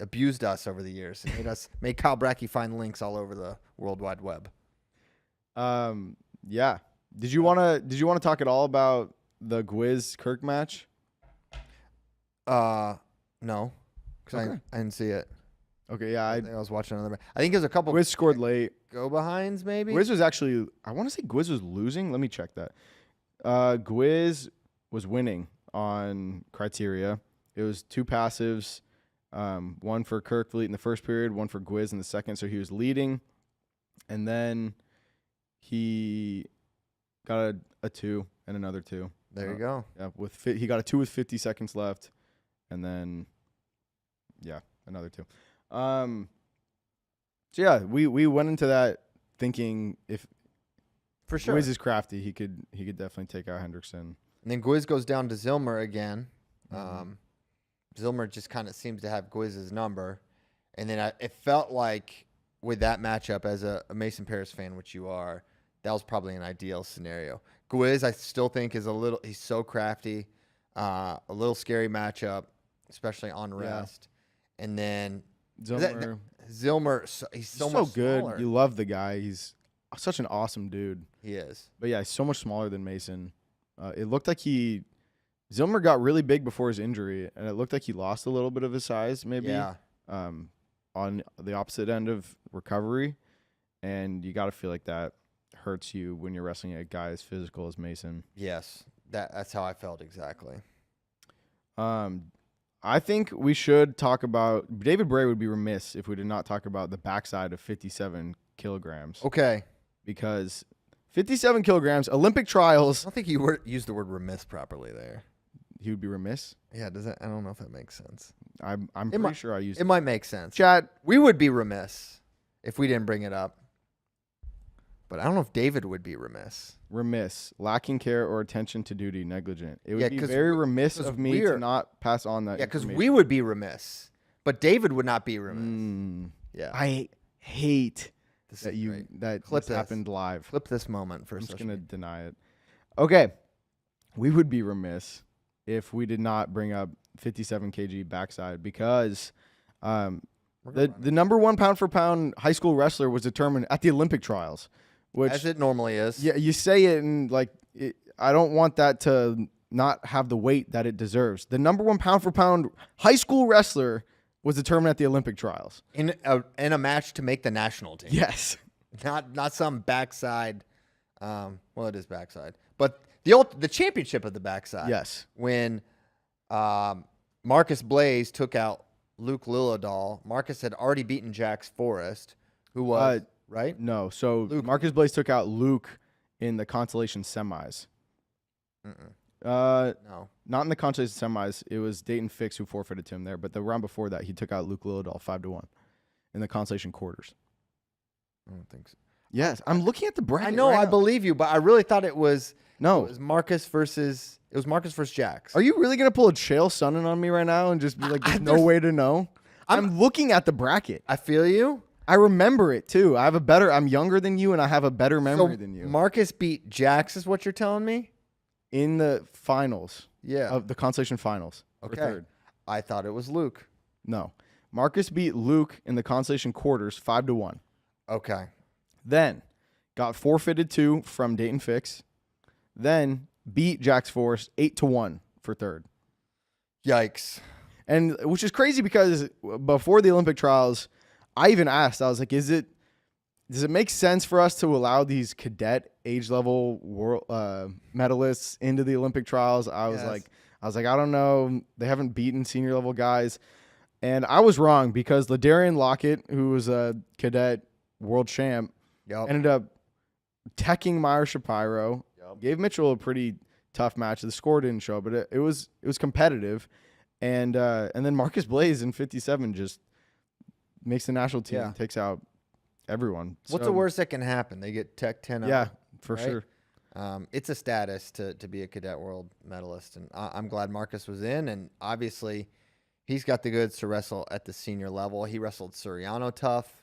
abused us over the years and made Kyle Brackey find links all over the World Wide Web. Yeah. Did you want to talk at all about the Gwiz Kirk match? No, because Okay. I didn't see it. Okay, yeah. I was watching another. I think there's a couple Gwiz scored late. go behinds, maybe. Gwiz was actually, I want to say Gwiz was losing. Let me check that. Gwiz was winning on criteria. It was 2 passives, one for Kirk late in the first period, one for Gwiz in the second. So he was leading, and then he got a 2 and another 2. There you go. Yeah, he got a 2 with 50 seconds left, and then another 2. So yeah, we went into that thinking if For sure. Gwiz is crafty, he could definitely take out Hendrickson. And then Gwiz goes down to Zilmer again. Zilmer just kind of seems to have Gwiz's number. And then it felt like with that matchup, as a Mason Paris fan, which you are, that was probably an ideal scenario. Gwiz, I still think, he's so crafty. A little scary matchup, especially on rest. And then Zilmer, he's so much good. smaller. You love the guy. He's such an awesome dude. He is. But yeah, he's so much smaller than Mason. It looked like Zilmer got really big before his injury, and it looked like he lost a little bit of his size, maybe. Yeah. On the opposite end of recovery, and you got to feel like that hurts you when you're wrestling a guy as physical as Mason. Yes, that's how I felt exactly. I think we should talk about David Bray. Would be remiss if we did not talk about the backside of 57 kilograms. Okay. Because 57 kilograms, Olympic trials. I don't think you used the word remiss properly there. He would be remiss. Yeah, does that? I don't know if that makes sense. I'm pretty sure I used it. Might make sense. Chat. We would be remiss if we didn't bring it up. But I don't know if David would be remiss. Remiss, lacking care or attention to duty, negligent. It would Yeah, be 'cause very remiss of me to we're- not pass on that. Yeah, because information. we would be remiss, but David would not be remiss. Yeah, I hate this that is great. that Clip this happened live. Flip this moment for I'm a just social gonna media. deny it. Okay, we would be remiss if we did not bring up 57 kg backside, because the number 1 pound for pound high school wrestler was determined at the Olympic trials, which As it normally is. yeah, you say it and I don't want that to not have the weight that it deserves. The number 1 pound for pound high school wrestler was determined at the Olympic trials. In a match to make the national team. Yes. Not some backside. Well, it is backside, but the championship of the backside. Yes. When Marcus Blaze took out Luke Lillidahl, Marcus had already beaten Jax Forrest, who was right. No, so Luke. Marcus Blaze took out Luke in the consolation semis. No. Not in the consolation semis. It was Dayton Fix who forfeited to him there. But the round before that, he took out Luke Lillidahl 5-1 in the consolation quarters. I don't think so. Yes, I'm looking at the bracket. I know, right I now. believe you, but I really thought it was Marcus versus Jax. Are you really gonna pull a Chael Sonnen on me right now and just be like, "There's no way to know"? I'm looking at the bracket. I feel you. I remember it too. I'm younger than you, and I have a better memory than you. Marcus beat Jax, is what you're telling me? In the finals, Yeah. of the consolation finals. Okay. For third. I thought it was Luke. No, Marcus beat Luke in the consolation quarters 5-1. Okay. Then got forfeited to from Dayton Fix. Then beat Jax Forrest 8-1 for third. Yikes. And which is crazy because before the Olympic trials, I even asked, I was like, does it make sense for us to allow these cadet age level world medalists into the Olympic trials? I was like, I don't know. They haven't beaten senior level guys. And I was wrong because Ladarian Lockett, who was a cadet world champ, ended up teching Meyer Shapiro. Gave Mitchell a pretty tough match. The score didn't show, but it was competitive. And then Marcus Blaze in 57 just makes the national team, takes out everyone. What's the worst that can happen? They get tech 10 up. Yeah, for right? sure. It's a status to be a cadet world medalist, and I'm glad Marcus was in. And obviously, he's got the goods to wrestle at the senior level. He wrestled Suriano tough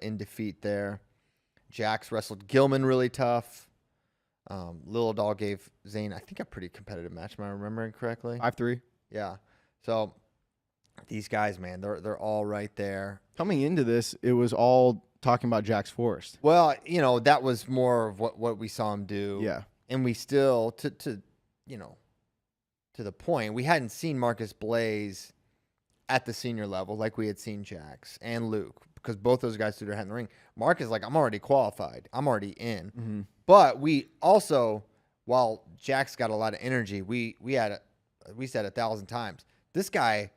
in defeat there. Jax wrestled Gilman really tough. Lillidahl gave Zane, I think, a pretty competitive match. Am I remembering correctly? 5-3. Yeah. So these guys, man, they're all right there. Coming into this, it was all talking about Jax Forrest. Well, that was more of what we saw him do. Yeah. And we still, to the point, we hadn't seen Marcus Blaze at the senior level like we had seen Jax and Luke, because both those guys threw their hat in the ring. Mark is like, I'm already qualified. I'm already in. Mm-hmm. But we also, while Jax got a lot of energy, we said 1,000 times, this guy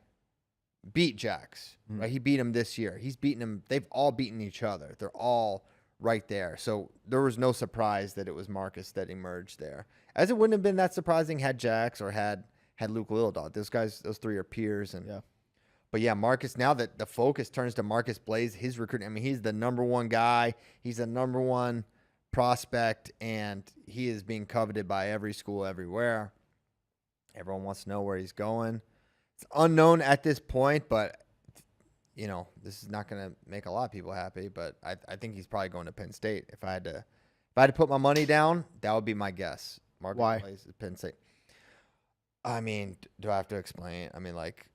beat Jax, right? He beat him this year. He's beaten him. They've all beaten each other. They're all right there. So there was no surprise that it was Marcus that emerged there. As it wouldn't have been that surprising had Jax or had Luke Lillidahl. Those three are peers. But yeah, Marcus, now that the focus turns to Marcus Blaze, his recruiting, I mean, he's the number one guy. He's the number one prospect, and he is being coveted by every school everywhere. Everyone wants to know where he's going. It's unknown at this point, but, this is not going to make a lot of people happy, but I think he's probably going to Penn State. If I had to put my money down, that would be my guess. Marcus Blaze is Penn State. I mean, do I have to explain? I mean, like,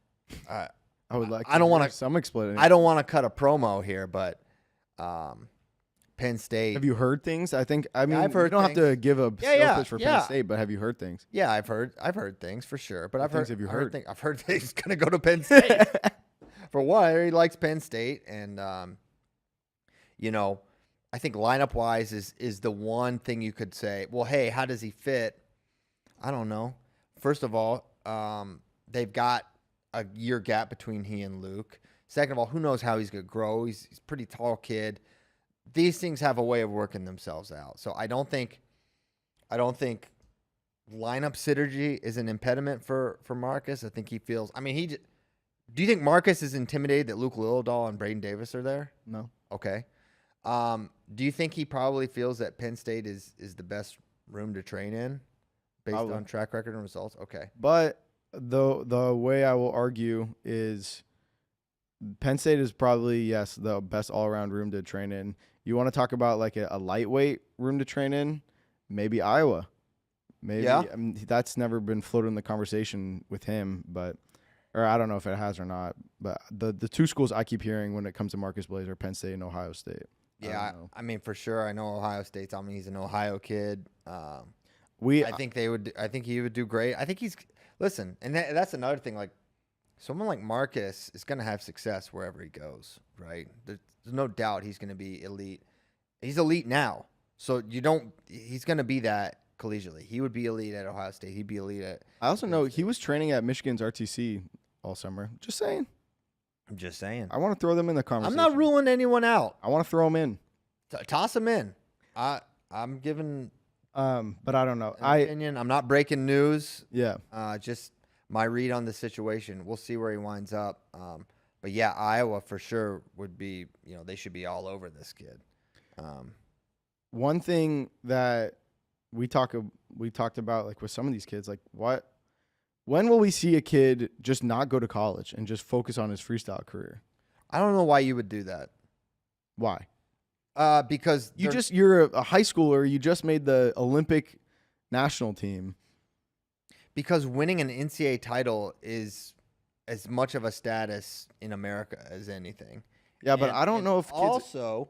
I would like. I don't want to. Some explaining. I don't want to cut a promo here, but Penn State. Have you heard things? I've heard. You don't have things. to give a sales pitch for Penn State, but have you heard things? Yeah, I've heard things for sure. But What things have you heard? I've heard that he's going to go to Penn State. For one, he likes Penn State, and I think lineup wise is the one thing you could say. Well, hey, how does he fit? I don't know. First of all, they've got a year gap between he and Luke. Second of all, who knows how he's going to grow? He's a pretty tall kid. These things have a way of working themselves out. So I don't think lineup synergy is an impediment for Marcus. I think he feels. I mean, do you think Marcus is intimidated that Luke Lillidahl and Braden Davis are there? No. Okay. Do you think he probably feels that Penn State is the best room to train in based on track record and results? Okay. But the way I will argue is Penn State is probably, yes, the best all-around room to train in. You want to talk about like a lightweight room to train in? Maybe Iowa. Maybe. Yeah. I mean, that's never been floated in the conversation with him, or I don't know if it has or not. But the two schools I keep hearing when it comes to Marcus Blaze are Penn State and Ohio State. Yeah, I mean, for sure. I know Ohio State's. I mean, he's an Ohio kid. I think he would do great. I think he's listen, and that's another thing. Like, someone like Marcus is going to have success wherever he goes, right? There's no doubt he's going to be elite. He's elite now, so he's going to be that collegiately. He would be elite at Ohio State. He'd be elite at. I also know he was training at Michigan's RTC all summer. Just saying. I'm just saying. I want to throw them in the conversation. I'm not ruling anyone out. I want to throw them in. Toss them in. I'm giving. But I don't know. Opinion. I'm not breaking news. Yeah. Just my read on the situation. We'll see where he winds up. But yeah, Iowa for sure would be. They should be all over this kid. One thing that we talked about, like with some of these kids, like when will we see a kid just not go to college and just focus on his freestyle career? I don't know why you would do that. Why? Because you're a high schooler. You just made the Olympic national team. Because winning an NCAA title is as much of a status in America as anything. Yeah, but I don't know if kids also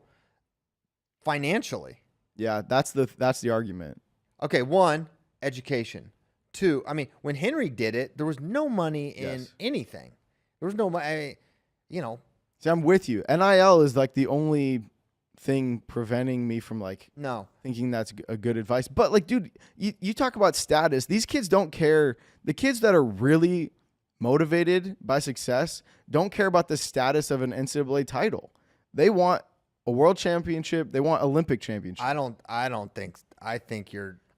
financially. Yeah, that's the argument. Okay, 1, education. 2, I mean, when Henry did it, there was no money in anything. There was no money, See, I'm with you. NIL is like the only thing preventing me from thinking that's a good advice. But like, dude, you talk about status. These kids don't care. The kids that are really motivated by success don't care about the status of an NCAA title. They want a world championship. They want Olympic championship.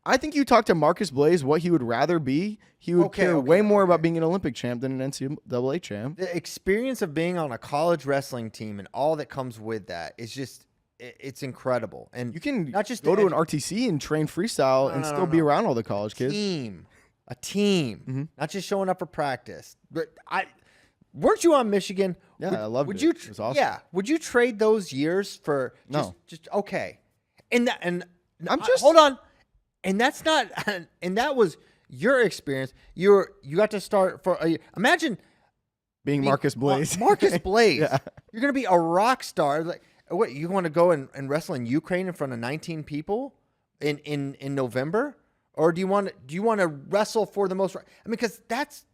I think you talk to Marcus Blaze what he would rather be. He would care way more about being an Olympic champ than an NCAA champ. The experience of being on a college wrestling team and all that comes with that is just, it's incredible. And you can not just go to an RTC and train freestyle and still be around all the college kids. A team, not just showing up for practice. But weren't you on Michigan? Yeah, I loved it. It was awesome. Yeah, would you trade those years for just okay? And hold on. And that's not, and that was your experience. You got to start for imagine being Marcus Blaze. Marcus Blaze. Yeah. You're gonna be a rock star. Like, what, you want to go and wrestle in Ukraine in front of 19 people in November, or do you want to wrestle for the most? I mean, because that's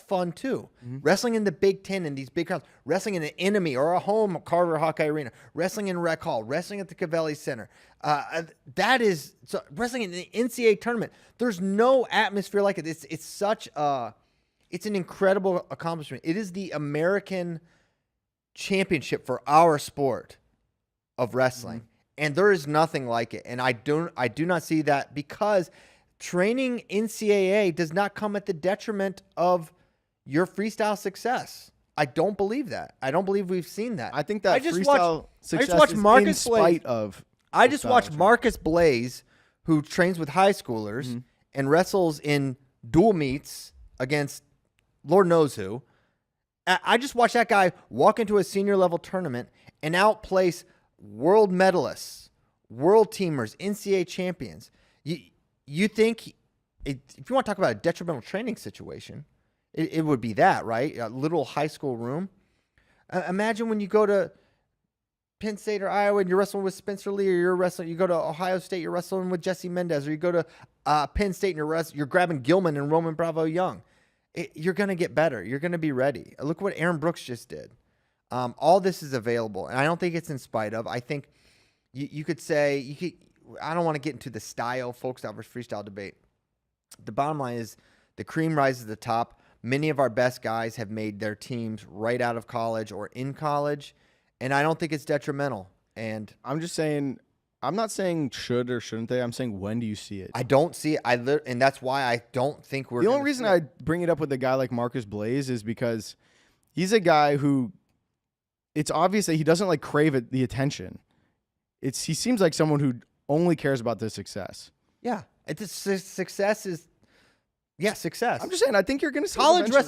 fun too. Mm-hmm. Wrestling in the Big Ten in these big crowds, wrestling in an Enemy or a home Carver Hawkeye Arena, wrestling in Rec Hall, wrestling at the Cavelli Center. Wrestling in the NCAA tournament. There's no atmosphere like it. It's an incredible accomplishment. It is the American championship for our sport of wrestling, and there is nothing like it. And I do not see that, because training NCAA does not come at the detriment of your freestyle success. I don't believe that. I don't believe we've seen that. I think that freestyle success is in spite of. I just watched Marcus Blaze, who trains with high schoolers and wrestles in dual meets against Lord knows who. I just watched that guy walk into a senior level tournament and outplace world medalists, world teamers, NCAA champions. You think, if you want to talk about a detrimental training situation, it would be that, right? A little high school room. Imagine when you go to Penn State or Iowa and you're wrestling with Spencer Lee, or you go to Ohio State, you're wrestling with Jesse Mendez, or you go to Penn State and you're grabbing Gilman and Roman Bravo Young. You're going to get better. You're going to be ready. Look what Aaron Brooks just did. All this is available, and I don't think it's in spite of. I think you could say, I don't want to get into the style, folk style versus freestyle debate. The bottom line is the cream rises to the top. Many of our best guys have made their teams right out of college or in college, and I don't think it's detrimental. And I'm just saying, I'm not saying should or shouldn't they. I'm saying, when do you see it? I don't see it. And that's why I don't think we're. The only reason I bring it up with a guy like Marcus Blaze is because he's a guy who, it's obvious that he doesn't crave the attention. He seems like someone who only cares about the success. Yeah, success is. Yeah, success. I'm just saying, I think you're going to see college I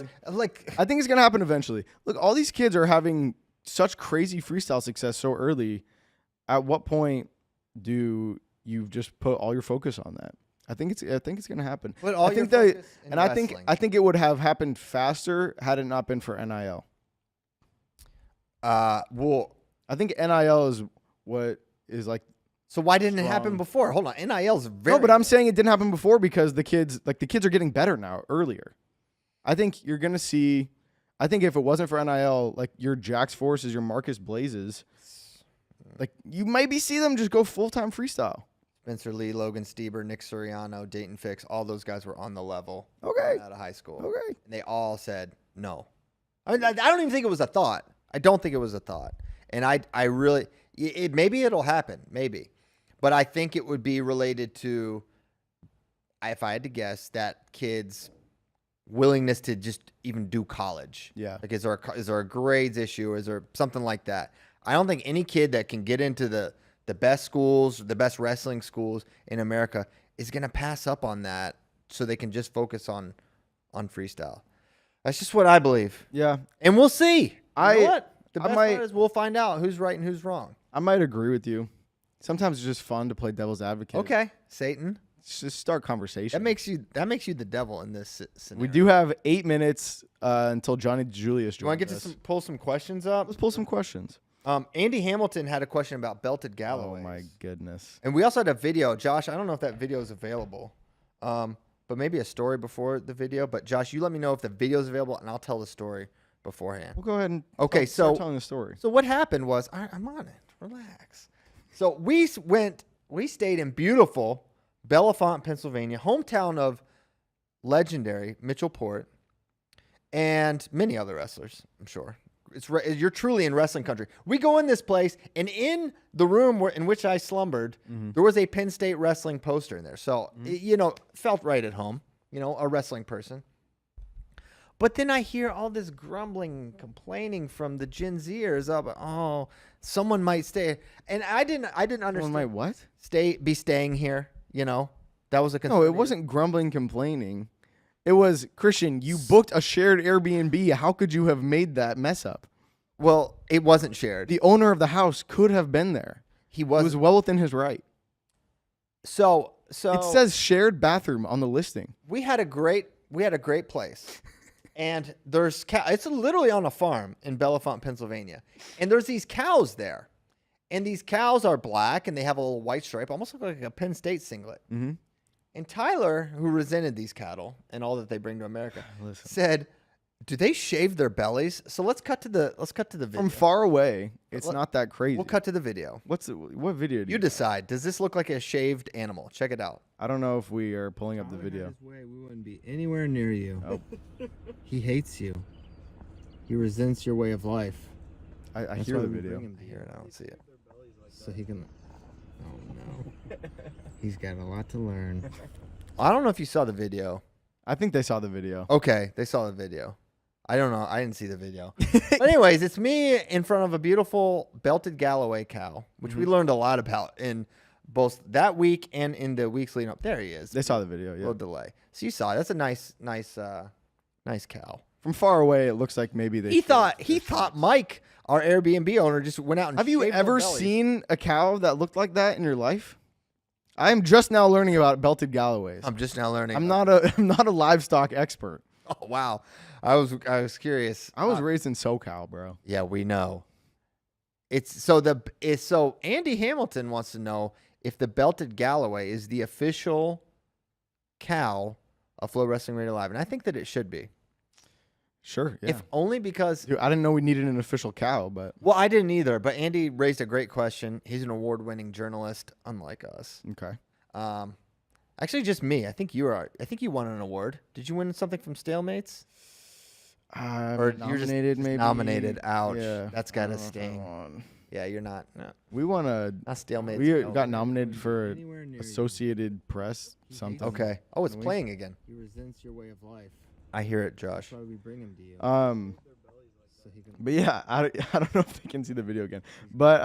think it's going to happen eventually. Look, all these kids are having such crazy freestyle success so early. At what point do you just put all your focus on that? I think it's going to happen. Put all your focus in wrestling. I think it would have happened faster had it not been for NIL. Well, I think NIL is what is like. So why didn't it happen before? Hold on, NIL is very. No, but I'm saying it didn't happen before because the kids are getting better now earlier. I think you're gonna see. I think if it wasn't for NIL, your Jax Forces, your Marcus Blazes, you maybe see them just go full-time freestyle. Spencer Lee, Logan Stieber, Nick Suriano, Dayton Fix, all those guys were on the level. Okay. Out of high school. Okay. And they all said no. I mean, I don't even think it was a thought. I don't think it was a thought. And I really, maybe it'll happen, maybe. But I think it would be related to, if I had to guess, that kid's willingness to just even do college. Yeah. Like, is there a grades issue? Is there something like that? I don't think any kid that can get into the best schools, the best wrestling schools in America is going to pass up on that so they can just focus on freestyle. That's just what I believe. Yeah. And we'll see. You know what? The I best might- part is we'll find out who's right and who's wrong. I might agree with you. Sometimes it's just fun to play devil's advocate. Okay, Satan. Just start conversation. That makes you the devil in this scenario. We do have 8 minutes until Johnny Julius joins You want to get us. to pull some questions up? Let's pull some questions. Andy Hamilton had a question about belted Galloway. Oh, my goodness. And we also had a video. Josh, I don't know if that video is available, but maybe a story before the video. But, Josh, you let me know if the video is available, and I'll tell the story beforehand. We'll go ahead and so start telling the story. So what happened was, I'm on it. Relax. So we stayed in beautiful Bellefonte, Pennsylvania, hometown of legendary Mitchell Port and many other wrestlers, I'm sure. You're truly in wrestling country. We go in this place, and in the room in which I slumbered, there was a Penn State wrestling poster in there. So, it felt right at home, a wrestling person. But then I hear all this grumbling, complaining from the Gen Zers of, someone might stay. And I didn't understand. Someone might what? Be staying here, That was a concern. No, it wasn't grumbling, complaining. It was, Christian, you booked a shared Airbnb. How could you have made that mess up? Well, it wasn't shared. The owner of the house could have been there. He was well within his right. So it says shared bathroom on the listing. We had a great place. And there's it's literally on a farm in Bellefonte, Pennsylvania. And there's these cows there. And these cows are black and they have a little white stripe, almost like a Penn State singlet. Mm-hmm. And Tyler, who resented these cattle and all that they bring to America, said, "Do they shave their bellies?" So let's cut to the video. From far away, it's not that crazy. We'll cut to the video. What video do You decide. Does this look like a shaved animal? Check it out. I don't know if we are pulling up the video. His way, we wouldn't be anywhere near you. Oh. He hates you. He resents your way of life. I That's hear why the we video. bring him to I you, hear it. I don't see it. so he can. Oh no, he's got a lot to learn. I don't know if you saw the video. I think they saw the video. Okay, they saw the video. I don't know. I didn't see the video. But anyways, it's me in front of a beautiful belted Galloway cow, which we learned a lot about in both that week and in the weeks leading up. There he is. They saw the video, yeah. Little delay. So you saw it. That's a nice cow. From far away, it looks like maybe they. He thought Mike, our Airbnb owner, just went out and Have you shaved ever their bellies. seen a cow that looked like that in your life? I'm just now learning about belted Galloways. I'm just now learning. I'm not a livestock expert. Oh wow, I was curious. I was raised in SoCal, bro. Yeah, we know. So Andy Hamilton wants to know if the belted Galloway is the official cow of FloWrestling Radio Live, and I think that it should be. Sure, yeah. If only because Dude, I didn't know we needed an official cow, but well, I didn't either. But Andy raised a great question. He's an award-winning journalist, unlike us. okay. Actually, just me. I think you won an award. Did you win something from Stalemates? Or you're just nominated, maybe nominated. Ouch. Yeah, That's I gotta don't know if I sting. won. Yeah, you're not. No, We won a. not Stalemates. We no. got nominated for Anywhere near you. Associated Press something. Okay. Oh, it's Really? playing again. He resents your way of life. I hear it, Josh. That's why we bring him to you. So he can But yeah, I don't know if they can see the video again. But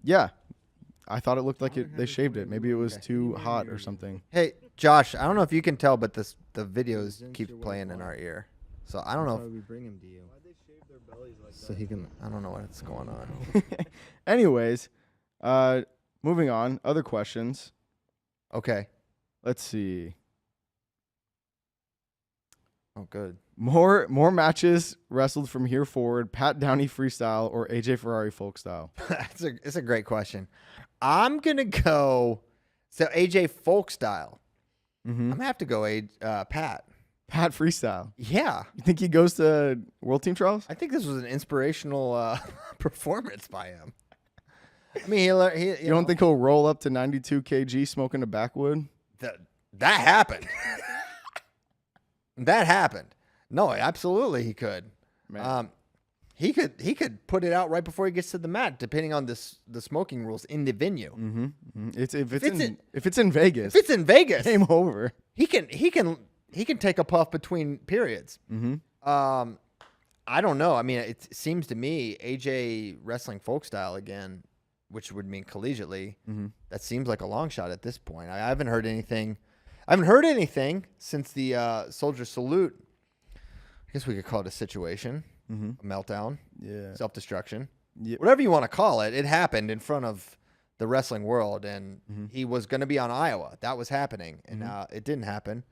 yeah, I thought it looked like they shaved it. Maybe it was too hot or something. Hey, Josh, I don't know if you can tell, but the videos Resents keep your way playing of in our life. ear. So I don't That's know. why we bring him to you. So he can. I don't know what's going on. Anyways, moving on. Other questions. Okay. Let's see. Oh, good. More matches wrestled from here forward: Pat Downey freestyle or AJ Ferrari folk style. It's a great question. I'm gonna go. So AJ folk style. Mm-hmm. I'm gonna have to go Pat. Pat freestyle. Yeah, You think he goes to World Team Trials? I think this was an inspirational performance by him. I mean, You don't think he'll roll up to 92 kg smoking a backwood? that happened? That happened. No, absolutely he could. Man. He could put it out right before he gets to the mat, depending on the smoking rules in the venue. Mm-hmm. If it's in Vegas, If it's in Vegas, game over. He can take a puff between periods. Mm-hmm. I don't know. I mean, it seems to me AJ wrestling folk style again, which would mean collegiately. Mm-hmm. That seems like a long shot at this point. I haven't heard anything. I haven't heard anything since the soldier salute. I guess we could call it a situation, a meltdown, self-destruction, whatever you want to call it. It happened in front of the wrestling world, and he was going to be on Iowa. That was happening, and it didn't happen.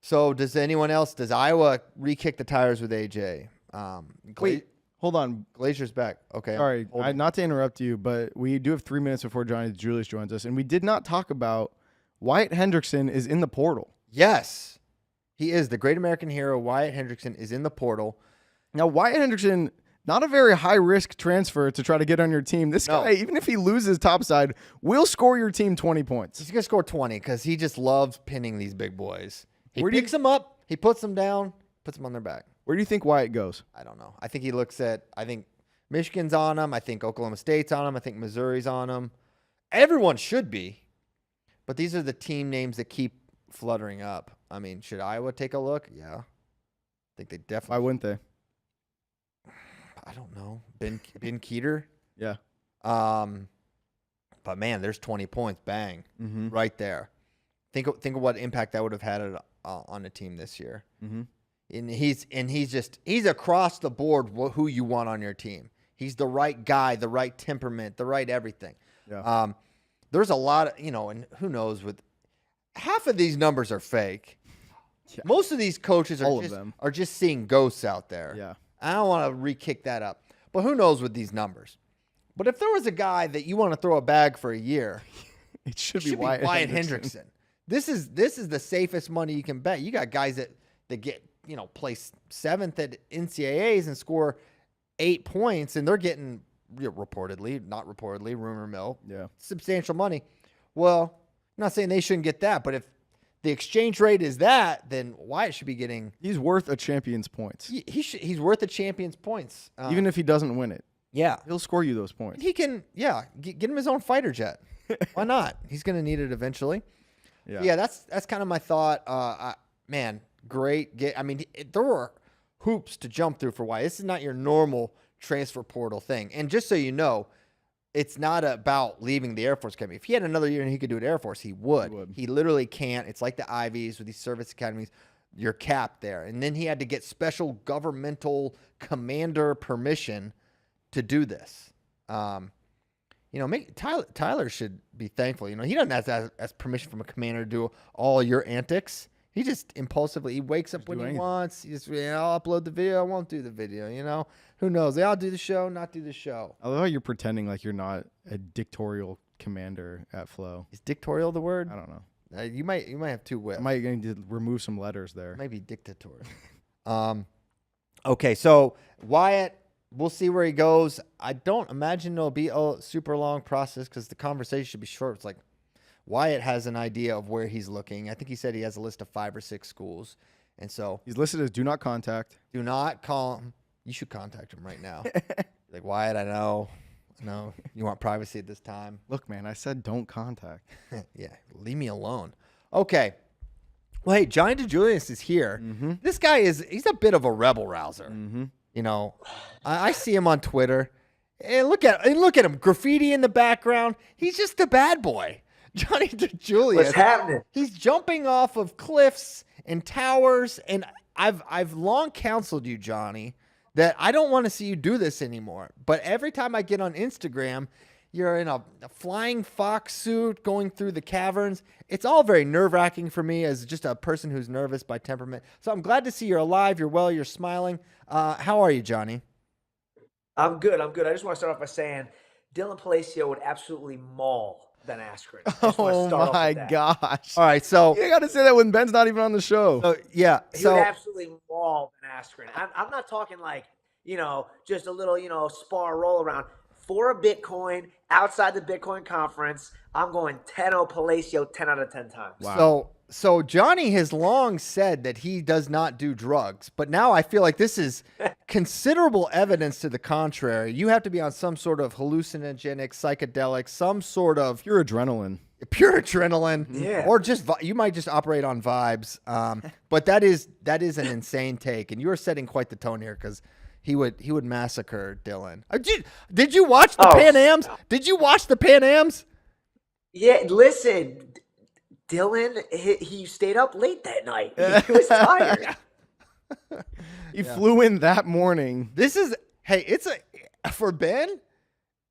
So does Iowa re-kick the tires with AJ? Wait, hold on. Glazier's back. Okay. Sorry, not to interrupt you, but we do have 3 minutes before Julius joins us, and we did not talk about Wyatt Hendrickson is in the portal. Yes, he is. The great American hero, Wyatt Hendrickson, is in the portal. Now, Wyatt Hendrickson, not a very high-risk transfer to try to get on your team. This guy, even if he loses topside, will score your team 20 points. He's going to score 20 because he just loves pinning these big boys. He picks them up, he puts them down, puts them on their back. Where do you think Wyatt goes? I don't know. I think he looks at, I think Michigan's on him. I think Oklahoma State's on him. I think Missouri's on him. Everyone should be. But these are the team names that keep fluttering up. I mean, should Iowa take a look? Yeah. I think they definitely. Why wouldn't they? I don't know. Ben Keeter? Yeah. But man, there's 20 points. Bang. Right there. Think of what impact that would have had on a team this year. And he's across the board who you want on your team. He's the right guy, the right temperament, the right everything. Yeah. There's a lot of, and who knows, with half of these numbers are fake. Yeah. Most of these coaches are just seeing ghosts out there. Yeah. I don't want to re-kick that up. But who knows with these numbers? But if there was a guy that you want to throw a bag for a year, it should be Wyatt Hendrickson. This is the safest money you can bet. You got guys that get, place 7th at NCAAs and score 8 points, and they're getting not reportedly, rumor mill, substantial money. Well, I'm not saying they shouldn't get that, but if the exchange rate is that, then Wyatt should be getting. He's worth a champion's points. He's worth a champion's points, even if he doesn't win it. Yeah, he'll score you those points. He can, get him his own fighter jet. Why not? He's going to need it eventually. Yeah, that's kind of my thought. Man, great. There were hoops to jump through for Wyatt. This is not your normal transfer portal thing. And just so you know, it's not about leaving the Air Force Academy. If he had another year and he could do it at Air Force, he would. He literally can't. It's like the Ivies with these service academies. You're capped there. And then he had to get special governmental commander permission to do this. Tyler should be thankful. He doesn't have to ask permission from a commander to do all your antics. He just impulsively, he wakes up when he wants. He just, I'll upload the video. I won't do the video, Who knows? I'll do the show, not do the show. I love how you're pretending like you're not a dictatorial commander at Flow. Is dictatorial the word? I don't know. You might have two whips. I might need to remove some letters there. Maybe dictatorial. Okay, so Wyatt, we'll see where he goes. I don't imagine it'll be a super long process because the conversation should be short. It's like Wyatt has an idea of where he's looking. I think he said he has a list of 5 or 6 schools. And so he's listed as do not contact. Do not call him. You should contact him right now. Like, Wyatt, I know you want privacy at this time. Look, man, I said don't contact. Yeah, leave me alone. Okay. Well, hey, Johnny DeJulius is here. This guy he's a bit of a rebel rouser. I see him on Twitter. And look at him. Graffiti in the background. He's just a bad boy. Johnny DeJulius. What's happening? He's jumping off of cliffs and towers, and I've long counseled you, Johnny, that I don't want to see you do this anymore. But every time I get on Instagram, you're in a flying fox suit going through the caverns. It's all very nerve-wracking for me as just a person who's nervous by temperament. So I'm glad to see you're alive, you're well, you're smiling. How are you, Johnny? I'm good. I just want to start off by saying Dylan Palacio would absolutely maul Ben Askren. Oh my gosh. All right, so you got to say that when Ben's not even on the show. Yeah. He would absolutely maul Ben Askren. I'm not talking like, just a little, spar roll around. For a Bitcoin, outside the Bitcoin conference, I'm going 10-0 Palacio 10 out of 10 times. Wow. So Johnny has long said that he does not do drugs, but now I feel like this is considerable evidence to the contrary. You have to be on some sort of hallucinogenic, psychedelic, some sort of Pure adrenaline. Yeah. or just you might just operate on vibes. But that is an insane take, and you are setting quite the tone here because he would massacre Dylan. Did you watch the Pan Ams? Did you watch the Pan Ams? Yeah, listen, Dylan, he stayed up late that night. He was tired. He flew in that morning. It's for Ben,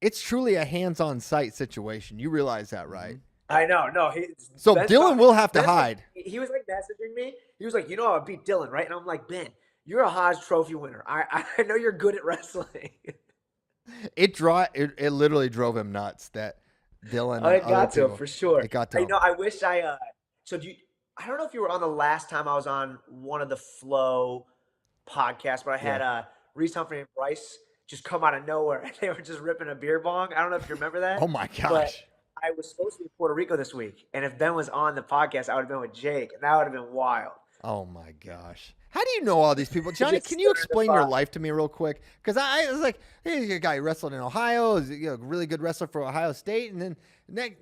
it's truly a hands-on site situation. You realize that, right? I know. No, so Dylan will have to hide. He was like messaging me. He was like, I beat Dylan, right? And I'm like, Ben, you're a Haas Trophy winner. I know you're good at wrestling. It literally drove him nuts that Dylan. It got to him for sure. It got to him. I wish I. So I don't know if you were on the last time I was on one of the Flow podcasts, but I had Reese Humphrey and Bryce just come out of nowhere and they were just ripping a beer bong. I don't know if you remember that. Oh my gosh. But I was supposed to be in Puerto Rico this week, and if Ben was on the podcast, I would have been with Jake, and that would have been wild. Oh my gosh. How do you know all these people? Johnny, can you explain your life to me real quick? Because I was like, hey, a guy who wrestled in Ohio, is a really good wrestler for Ohio State. And then,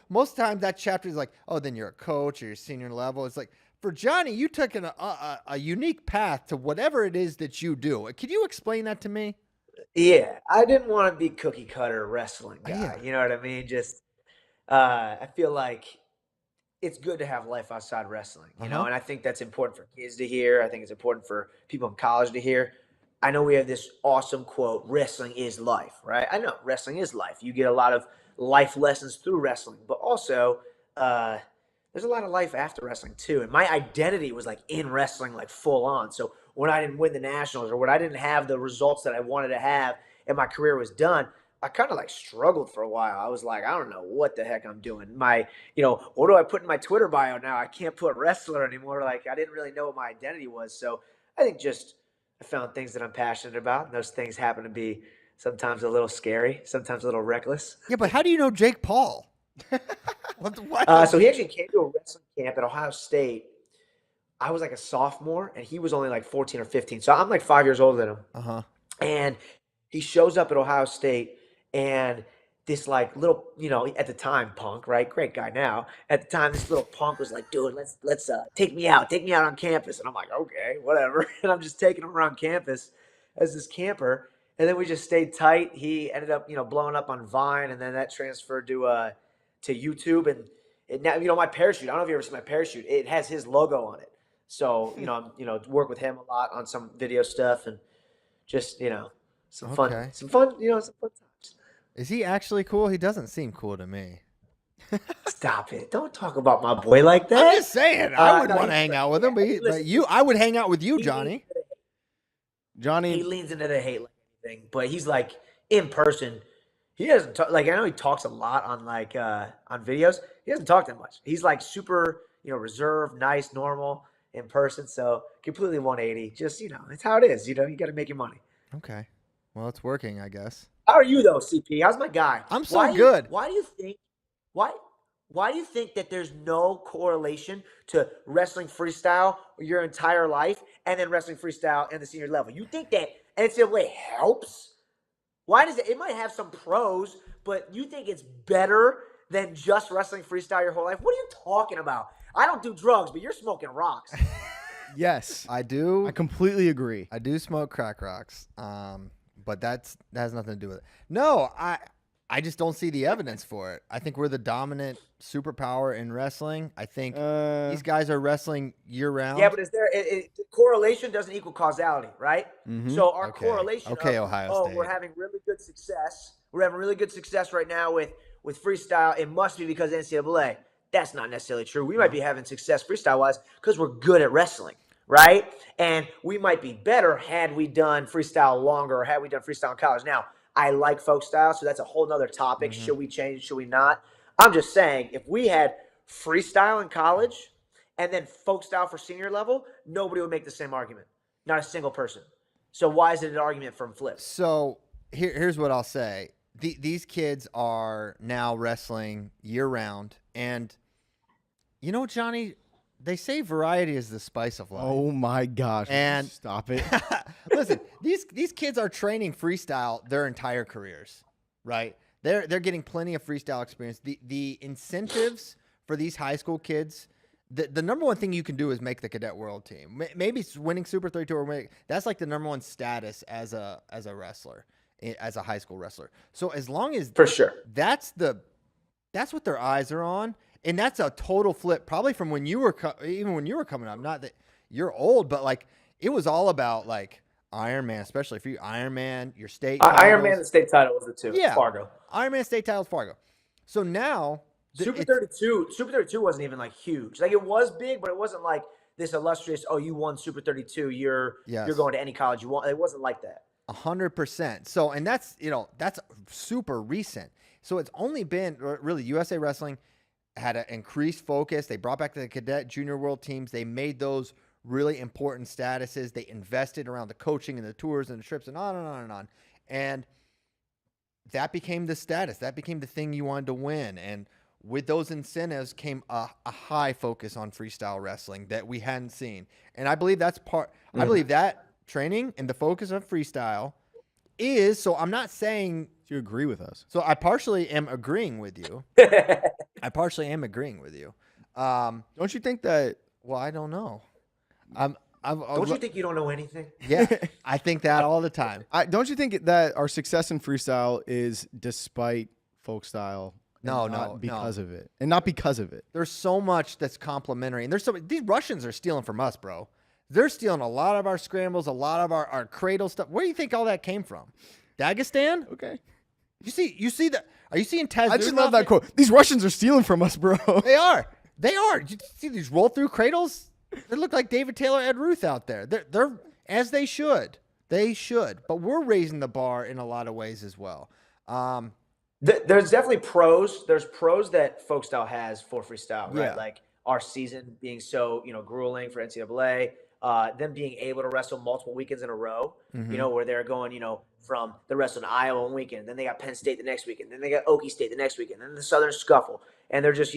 most times that chapter is like, oh, then you're a coach or you're senior level. It's like, for Johnny, you took a unique path to whatever it is that you do. Can you explain that to me? Yeah, I didn't want to be cookie cutter wrestling guy. Yeah. You know what I mean? Just, I feel like it's good to have life outside wrestling, you know, and I think that's important for kids to hear. I think it's important for people in college to hear. I know we have this awesome quote, wrestling is life, right? I know wrestling is life. You get a lot of life lessons through wrestling, but also there's a lot of life after wrestling too. And my identity was like in wrestling, like full on. So when I didn't win the nationals or when I didn't have the results that I wanted to have and my career was done, I kind of like struggled for a while. I was like, I don't know what the heck I'm doing. What do I put in my Twitter bio now? I can't put wrestler anymore. Like I didn't really know what my identity was. So I think I found things that I'm passionate about. And those things happen to be sometimes a little scary, sometimes a little reckless. Yeah, but how do you know Jake Paul? What? So he actually came to a wrestling camp at Ohio State. I was like a sophomore and he was only like 14 or 15. So I'm like 5 years older than him. And he shows up at Ohio State. And this like little, at the time punk, right? Great guy now. At the time, this little punk was like, dude, let's take me out on campus. And I'm like, okay, whatever. And I'm just taking him around campus as this camper. And then we just stayed tight. He ended up, blowing up on Vine, and then that transferred to YouTube. And now, my parachute. I don't know if you ever seen my parachute. It has his logo on it. So, I'm, work with him a lot on some video stuff and just, some fun, some fun times. Is he actually cool? He doesn't seem cool to me. Stop it. Don't talk about my boy like that. I'm just saying. I would want to hang out with him, but I would hang out with you, Johnny. He leans into the hate like anything, but he's like in person. He doesn't talk, like I know he talks a lot on like on videos. He doesn't talk that much. He's like super, reserved, nice, normal in person. So completely 180. Just it's how it is. You got to make your money. Okay. Well, it's working, I guess. How are you though, CP? How's my guy? I'm so good. Why do you think that there's no correlation to wrestling freestyle your entire life and then wrestling freestyle and the senior level? You think that NCAA helps? Why does it? It might have some pros, but you think it's better than just wrestling freestyle your whole life? What are you talking about? I don't do drugs, but you're smoking rocks. Yes, I do. I completely agree. I do smoke crack rocks. But that has nothing to do with it. No, I just don't see the evidence for it. I think we're the dominant superpower in wrestling. I think these guys are wrestling year round. Yeah, but is there correlation doesn't equal causality, right? Mm-hmm. So our correlation Ohio State. We're having really good success. We're having really good success right now with freestyle. It must be because of NCAA. That's not necessarily true. We might be having success freestyle-wise because we're good at wrestling. Right? And we might be better had we done freestyle longer or had we done freestyle in college. Now, I like folk style, so that's a whole nother topic. Mm-hmm. Should we change? Should we not? I'm just saying, if we had freestyle in college and then folk style for senior level, nobody would make the same argument. Not a single person. So why is it an argument from flip? So here's what I'll say. These kids are now wrestling year round. And, Johnny, they say variety is the spice of life. Oh my gosh! And stop it. Listen, these kids are training freestyle their entire careers, right? They're getting plenty of freestyle experience. The incentives for these high school kids, the number one thing you can do is make the cadet world team. Maybe winning Super 32 or that's like the number one status as a wrestler, as a high school wrestler. So as long as For sure. that's what their eyes are on, and that's a total flip probably from when you were even when you were coming up. Not that you're old, but like it was all about like Iron Man, especially for you. Iron Man, your state. Iron Man, the state title was the two. Yeah, Fargo. Iron Man state title is Fargo. So now Super 32 wasn't even like huge. Like it was big, but it wasn't like this illustrious. Oh, you won Super 32. You're going to any college you want. It wasn't like that. 100%. So, and that's super recent. So it's only been really USA Wrestling had an increased focus. They brought back the cadet junior world teams. They made those really important statuses. They invested around the coaching and the tours and the trips and on and on and on. And that became the status. That became the thing you wanted to win. And with those incentives came a high focus on freestyle wrestling that we hadn't seen. And I believe that's part. I believe that training and the focus of freestyle is. So I'm not saying you agree with us. So I partially am agreeing with you. I partially am agreeing with you. Don't you think that? Well, I don't know. Don't you think you don't know anything? Yeah, I think that all the time. Don't you think that our success in freestyle is despite folk style? No, because of it, and not because of it. There's so much that's complimentary, and these Russians are stealing from us, bro. They're stealing a lot of our scrambles, a lot of our cradle stuff. Where do you think all that came from? Dagestan? Okay. You see that? Are you seeing Taz? I just love that quote. These Russians are stealing from us, bro. They are. You see these roll through cradles? They look like David Taylor, Ed Ruth out there. They're as they should. They should. But we're raising the bar in a lot of ways as well. There's definitely pros. There's pros that folk style has for freestyle, right? Yeah. Like our season being so, grueling for NCAA, them being able to wrestle multiple weekends in a row, where they're going, from the wrestling in Iowa one weekend, then they got Penn State the next weekend, then they got Okie State the next weekend, then the Southern Scuffle. And they're just,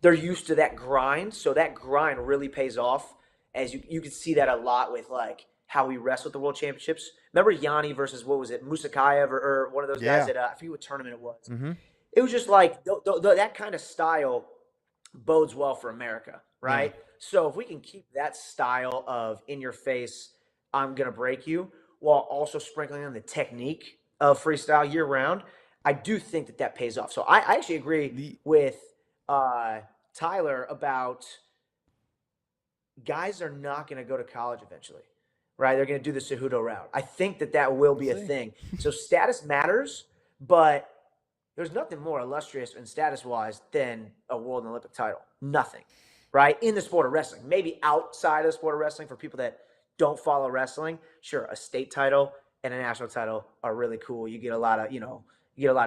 they're used to that grind. So that grind really pays off, as you can see that a lot with like how we wrestle at the World Championships. Remember Yanni versus, what was it, Musakayev or one of those guys that I forget what tournament it was. It was just like that kind of style bodes well for America, right? So if we can keep that style of in your face, I'm going to break you, while also sprinkling on the technique of freestyle year round, I do think that pays off. So I actually agree with Tyler about guys are not going to go to college eventually, right? They're going to do the Cejudo route. I think that will be a thing. So status matters, but there's nothing more illustrious and status-wise than a world and Olympic title. Nothing, right? In the sport of wrestling. Maybe outside of the sport of wrestling for people that don't follow wrestling. Sure, a state title and a national title are really cool. You get a lot of,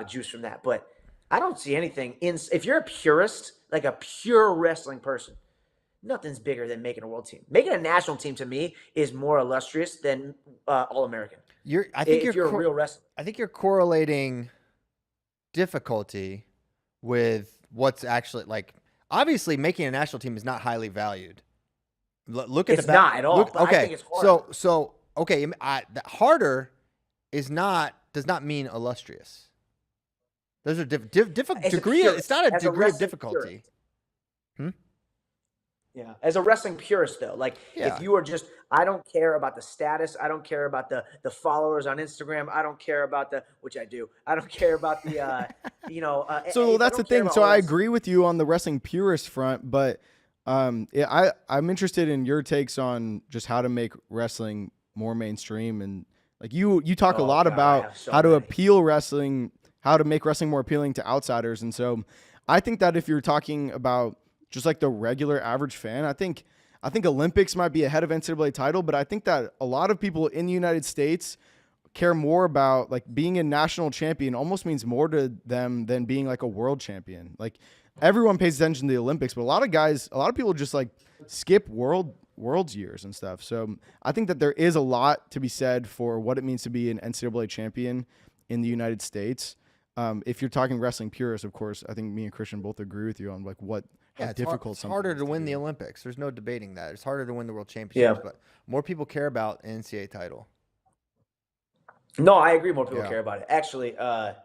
juice from that. But I don't see anything if you're a purist, like a pure wrestling person, nothing's bigger than making a world team. Making a national team to me is more illustrious than All-American. I think you're a real wrestler. I think you're correlating difficulty with what's actually like. Obviously, making a national team is not highly valued. Look at it's not at all. Okay, I think it's hard. So okay, harder does not mean illustrious. There's a different degree. It's not a degree of difficulty. Yeah, as a wrestling purist, though, like if you are just, I don't care about the status, I don't care about the followers on Instagram, I don't care about which I do, I don't care about the, So that's the thing. So I agree with you on the wrestling purist front, but I'm interested in your takes on just how to make wrestling more mainstream, and like you talk a lot about how to appeal wrestling, how to make wrestling more appealing to outsiders, and so I think that if you're talking about just like the regular average fan, I think Olympics might be ahead of NCAA title, but I think that a lot of people in the United States care more about like being a national champion almost means more to them than being like a world champion. Like everyone pays attention to the Olympics, but a lot of people just like skip world's years and stuff. So I think that there is a lot to be said for what it means to be an NCAA champion in the United States. If you're talking wrestling purists, of course, I think me and Christian both agree with you on like how difficult it's something harder is to win do. the Olympics. There's no debating that. It's harder to win the world championships, Yeah. but more people care about an NCAA title. No, I agree. More people Yeah. care about it. Actually, I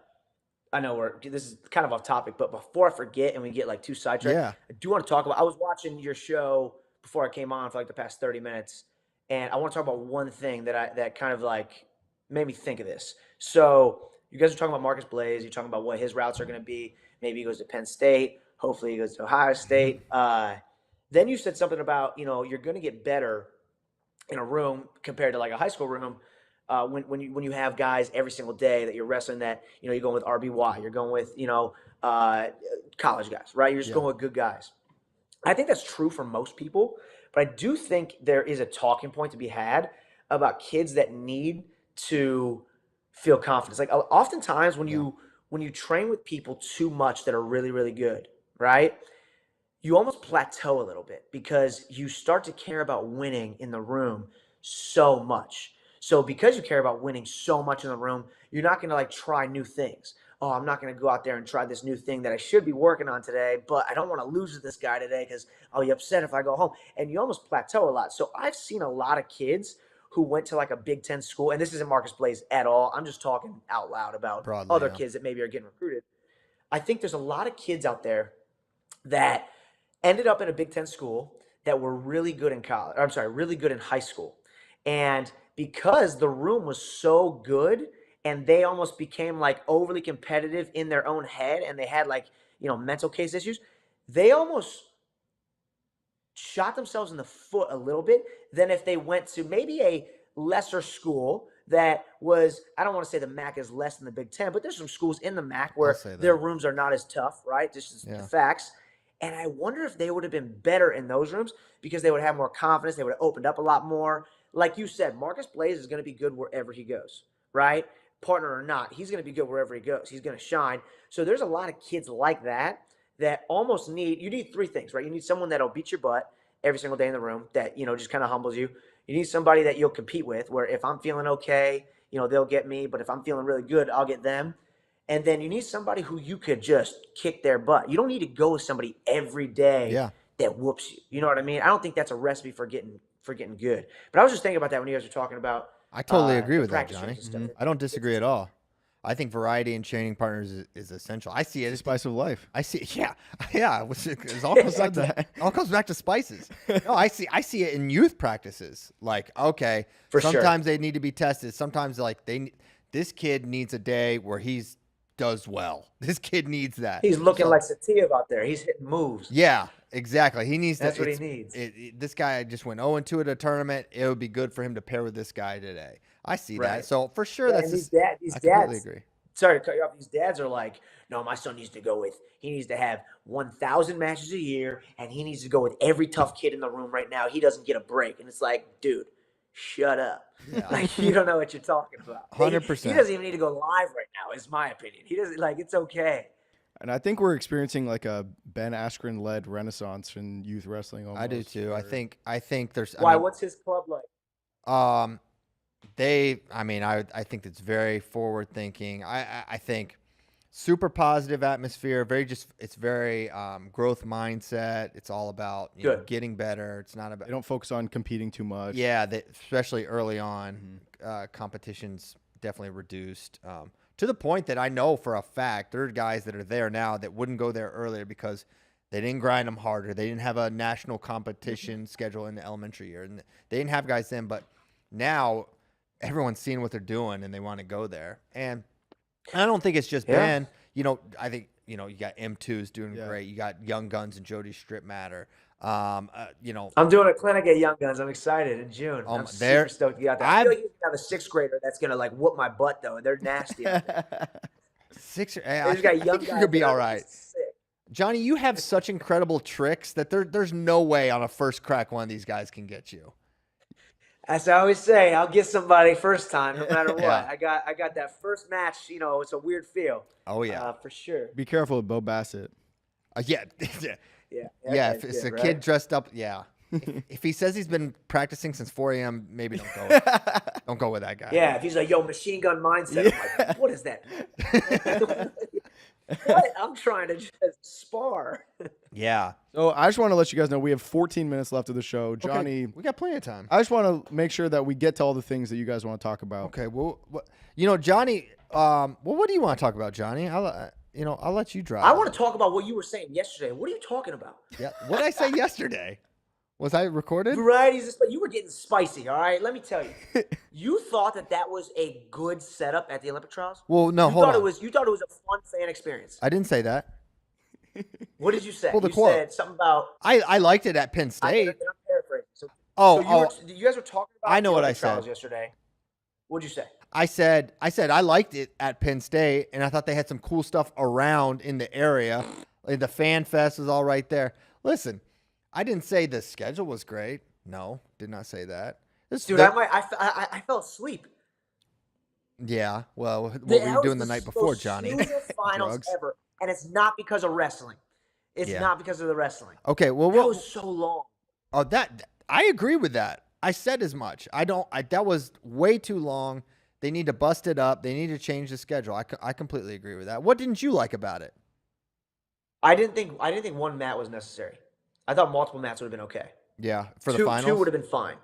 know this is kind of off topic, but before I forget and we get like too sidetracked, Yeah. I do want to talk about. I was watching your show before I came on for like the past 30 minutes, and I want to talk about one thing that kind of like made me think of this. So you guys are talking about Marcus Blaze. You're talking about what his routes are going to be. Maybe he goes to Penn State. Hopefully he goes to Ohio State. Then you said something about you're going to get better in a room compared to like a high school room. When you have guys every single day that you're wrestling, that you're going with RBY, you're going with college guys, right? You're just going with good guys. I think that's true for most people, but I do think there is a talking point to be had about kids that need to feel confidence. Like oftentimes when you train with people too much that are really, really good, right? You almost plateau a little bit because you start to care about winning in the room so much. So because you care about winning so much in the room, you're not going to like try new things. Oh, I'm not going to go out there and try this new thing that I should be working on today, but I don't want to lose to this guy today because I'll be upset if I go home. And you almost plateau a lot. So I've seen a lot of kids who went to like a Big Ten school, and this isn't Marcus Blaze at all. I'm just talking out loud about Broadly, other yeah. kids that maybe are getting recruited. I think there's a lot of kids out there that ended up in a Big Ten school that were really good in college. I'm sorry, really good in high school. And because the room was so good and they almost became like overly competitive in their own head and they had like, mental case issues, they almost shot themselves in the foot a little bit than if they went to maybe a lesser school that was, I don't want to say the MAC is less than the Big Ten, but there's some schools in the MAC where their rooms are not as tough, right? Just the facts. And I wonder if they would have been better in those rooms because they would have more confidence. They would have opened up a lot more. Like you said, Marcus Blaze is going to be good wherever he goes, right? Partner or not, he's going to be good wherever he goes. He's going to shine. So there's a lot of kids like that almost you need three things, right? You need someone that'll beat your butt every single day in the room that, just kind of humbles you. You need somebody that you'll compete with where if I'm feeling okay, they'll get me. But if I'm feeling really good, I'll get them. And then you need somebody who you could just kick their butt. You don't need to go with somebody every day that whoops you. You know what I mean? I don't think that's a recipe for getting good. But I was just thinking about that when you guys were talking about. I totally agree with that, Johnny. Mm-hmm. I don't disagree at all. I think variety in training partners is essential. I see it. It's the spice of life. I see. Yeah. It all comes back to all comes back to spices. No, I see it in youth practices. Like, okay, sometimes they need to be tested. Sometimes like this kid needs a day where he's does well. This kid needs that. He's looking like Sativ out there. He's hitting moves. Yeah, exactly. He needs That's what he needs. This guy just went 0-2 at a tournament. It would be good for him to pair with this guy today. I see that. So for sure, I completely agree. Sorry to cut you off. These dads are like, no, my son needs to he needs to have 1,000 matches a year, and he needs to go with every tough kid in the room right now. He doesn't get a break. And it's like, dude, shut up. Yeah. Like, you don't know what you're talking about. 100%. He doesn't even need to go live right now, is my opinion. He doesn't, it's okay. And I think we're experiencing like a Ben Askren-led renaissance in youth wrestling. Almost. I do too. I think there's. Why? What's his club like? I think it's very forward thinking. I think super positive atmosphere. It's very growth mindset. It's all about getting better. It's not about. They don't focus on competing too much. Yeah, especially early on, competition's definitely reduced. To the point that I know for a fact there are guys that are there now that wouldn't go there earlier because they didn't grind them harder. They didn't have a national competition schedule in the elementary year, and they didn't have guys then. But now everyone's seeing what they're doing, and they want to go there. And I don't think it's just Ben. I think you got M2's doing great. You got Young Guns and Jody Strip Matter. I'm doing a clinic at Young Guns. I'm excited in June. I'm super stoked to get out there. I feel like you have a sixth grader that's gonna whoop my butt though. They're nasty. Sixth. I think you're gonna be all right. Johnny, you have such incredible tricks that there's no way on a first crack one of these guys can get you. As I always say, I'll get somebody first time, no matter what. I got that first match. It's a weird feel. Oh yeah, for sure. Be careful with Bo Bassett. Yeah. If it's a kid dressed up, if he says he's been practicing since 4 a.m., maybe don't go with that guy. Yeah, if he's like, yo, machine gun mindset, I'm like, what is that? What? I'm trying to just spar. Yeah. So I just want to let you guys know we have 14 minutes left of the show. Johnny, Okay, we got plenty of time. I just want to make sure that we get to all the things that you guys want to talk about. Okay. Well, Johnny. What do you want to talk about, Johnny? I'll let you drive. I want to talk about what you were saying yesterday. What are you talking about? Yeah. What did I say yesterday? Was I recorded? Varieties, you were getting spicy. All right, let me tell you. You thought that was a good setup at the Olympic trials? Well, no, hold on. You thought it was a fun fan experience. I didn't say that. What did you say? Well, the you quote. said something about. I liked it at Penn I'm State. paraphrasing. So you guys were talking about. I know the what I Olympic trials said yesterday. What'd you say? I said I liked it at Penn State, and I thought they had some cool stuff around in the area. Like the fan fest was all right there. Listen, I didn't say the schedule was great. No, did not say that. Dude, I fell asleep. Yeah, well, what were you doing the night before, Johnny? Finals Drugs. ever, and it's not because of wrestling. It's not because of the wrestling. Okay, well, That was so long. Oh, that I agree with that. I said as much. That was way too long. They need to bust it up. They need to change the schedule. I completely agree with that. What didn't you like about it? I didn't think one mat was necessary. I thought multiple mats would have been okay. Yeah, for the finals. Two would have been fine.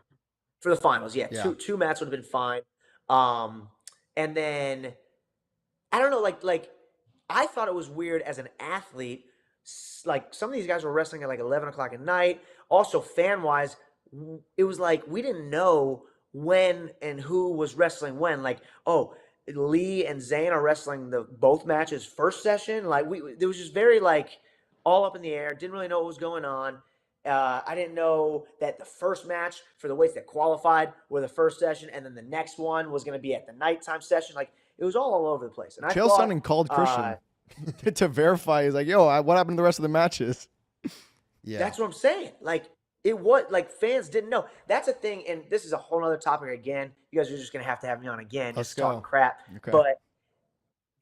For the finals, yeah. Yeah. Two mats would have been fine. And then I don't know, like I thought it was weird as an athlete. Like some of these guys were wrestling at like 11 o'clock at night. Also, fan wise, it was like we didn't know when and who was wrestling when. Like, oh, Lee and Zayn are wrestling both matches first session. Like it was just very like all up in the air. Didn't really know what was going on. I didn't know that the first match for the weights that qualified were the first session, and then the next one was going to be at the nighttime session. Like it was all over the place. And Chael Sonnen called Christian to verify. He's like, "Yo, what happened to the rest of the matches?" Yeah, that's what I'm saying. Like it was like fans didn't know. That's a thing, and this is a whole other topic again. You guys are just going to have me on again, Let's just talking go. crap. Okay. But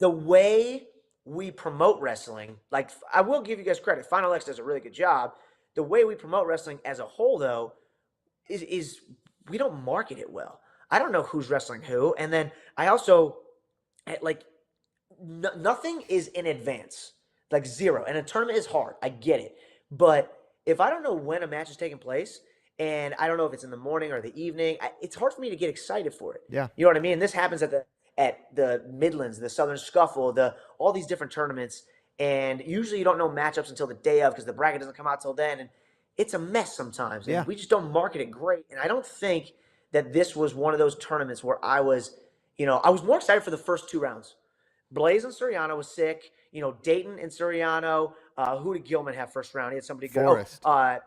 the way we promote wrestling, like I will give you guys credit. Final X does a really good job. The way we promote wrestling as a whole, though, is we don't market it well. I don't know who's wrestling who. And then I also, like, nothing is in advance. Like, zero. And a tournament is hard. I get it. But if I don't know when a match is taking place, and I don't know if it's in the morning or the evening, it's hard for me to get excited for it. Yeah. You know what I mean? This happens at the Midlands, the Southern Scuffle, all these different tournaments. And usually you don't know matchups until the day of because the bracket doesn't come out till then. And it's a mess sometimes. And Yeah. we just don't market it great. And I don't think that this was one of those tournaments where I was more excited for the first two rounds. Blaze and Soriano was sick. Dayton and Soriano. Who did Gilman have first round? He had somebody good. Forrest.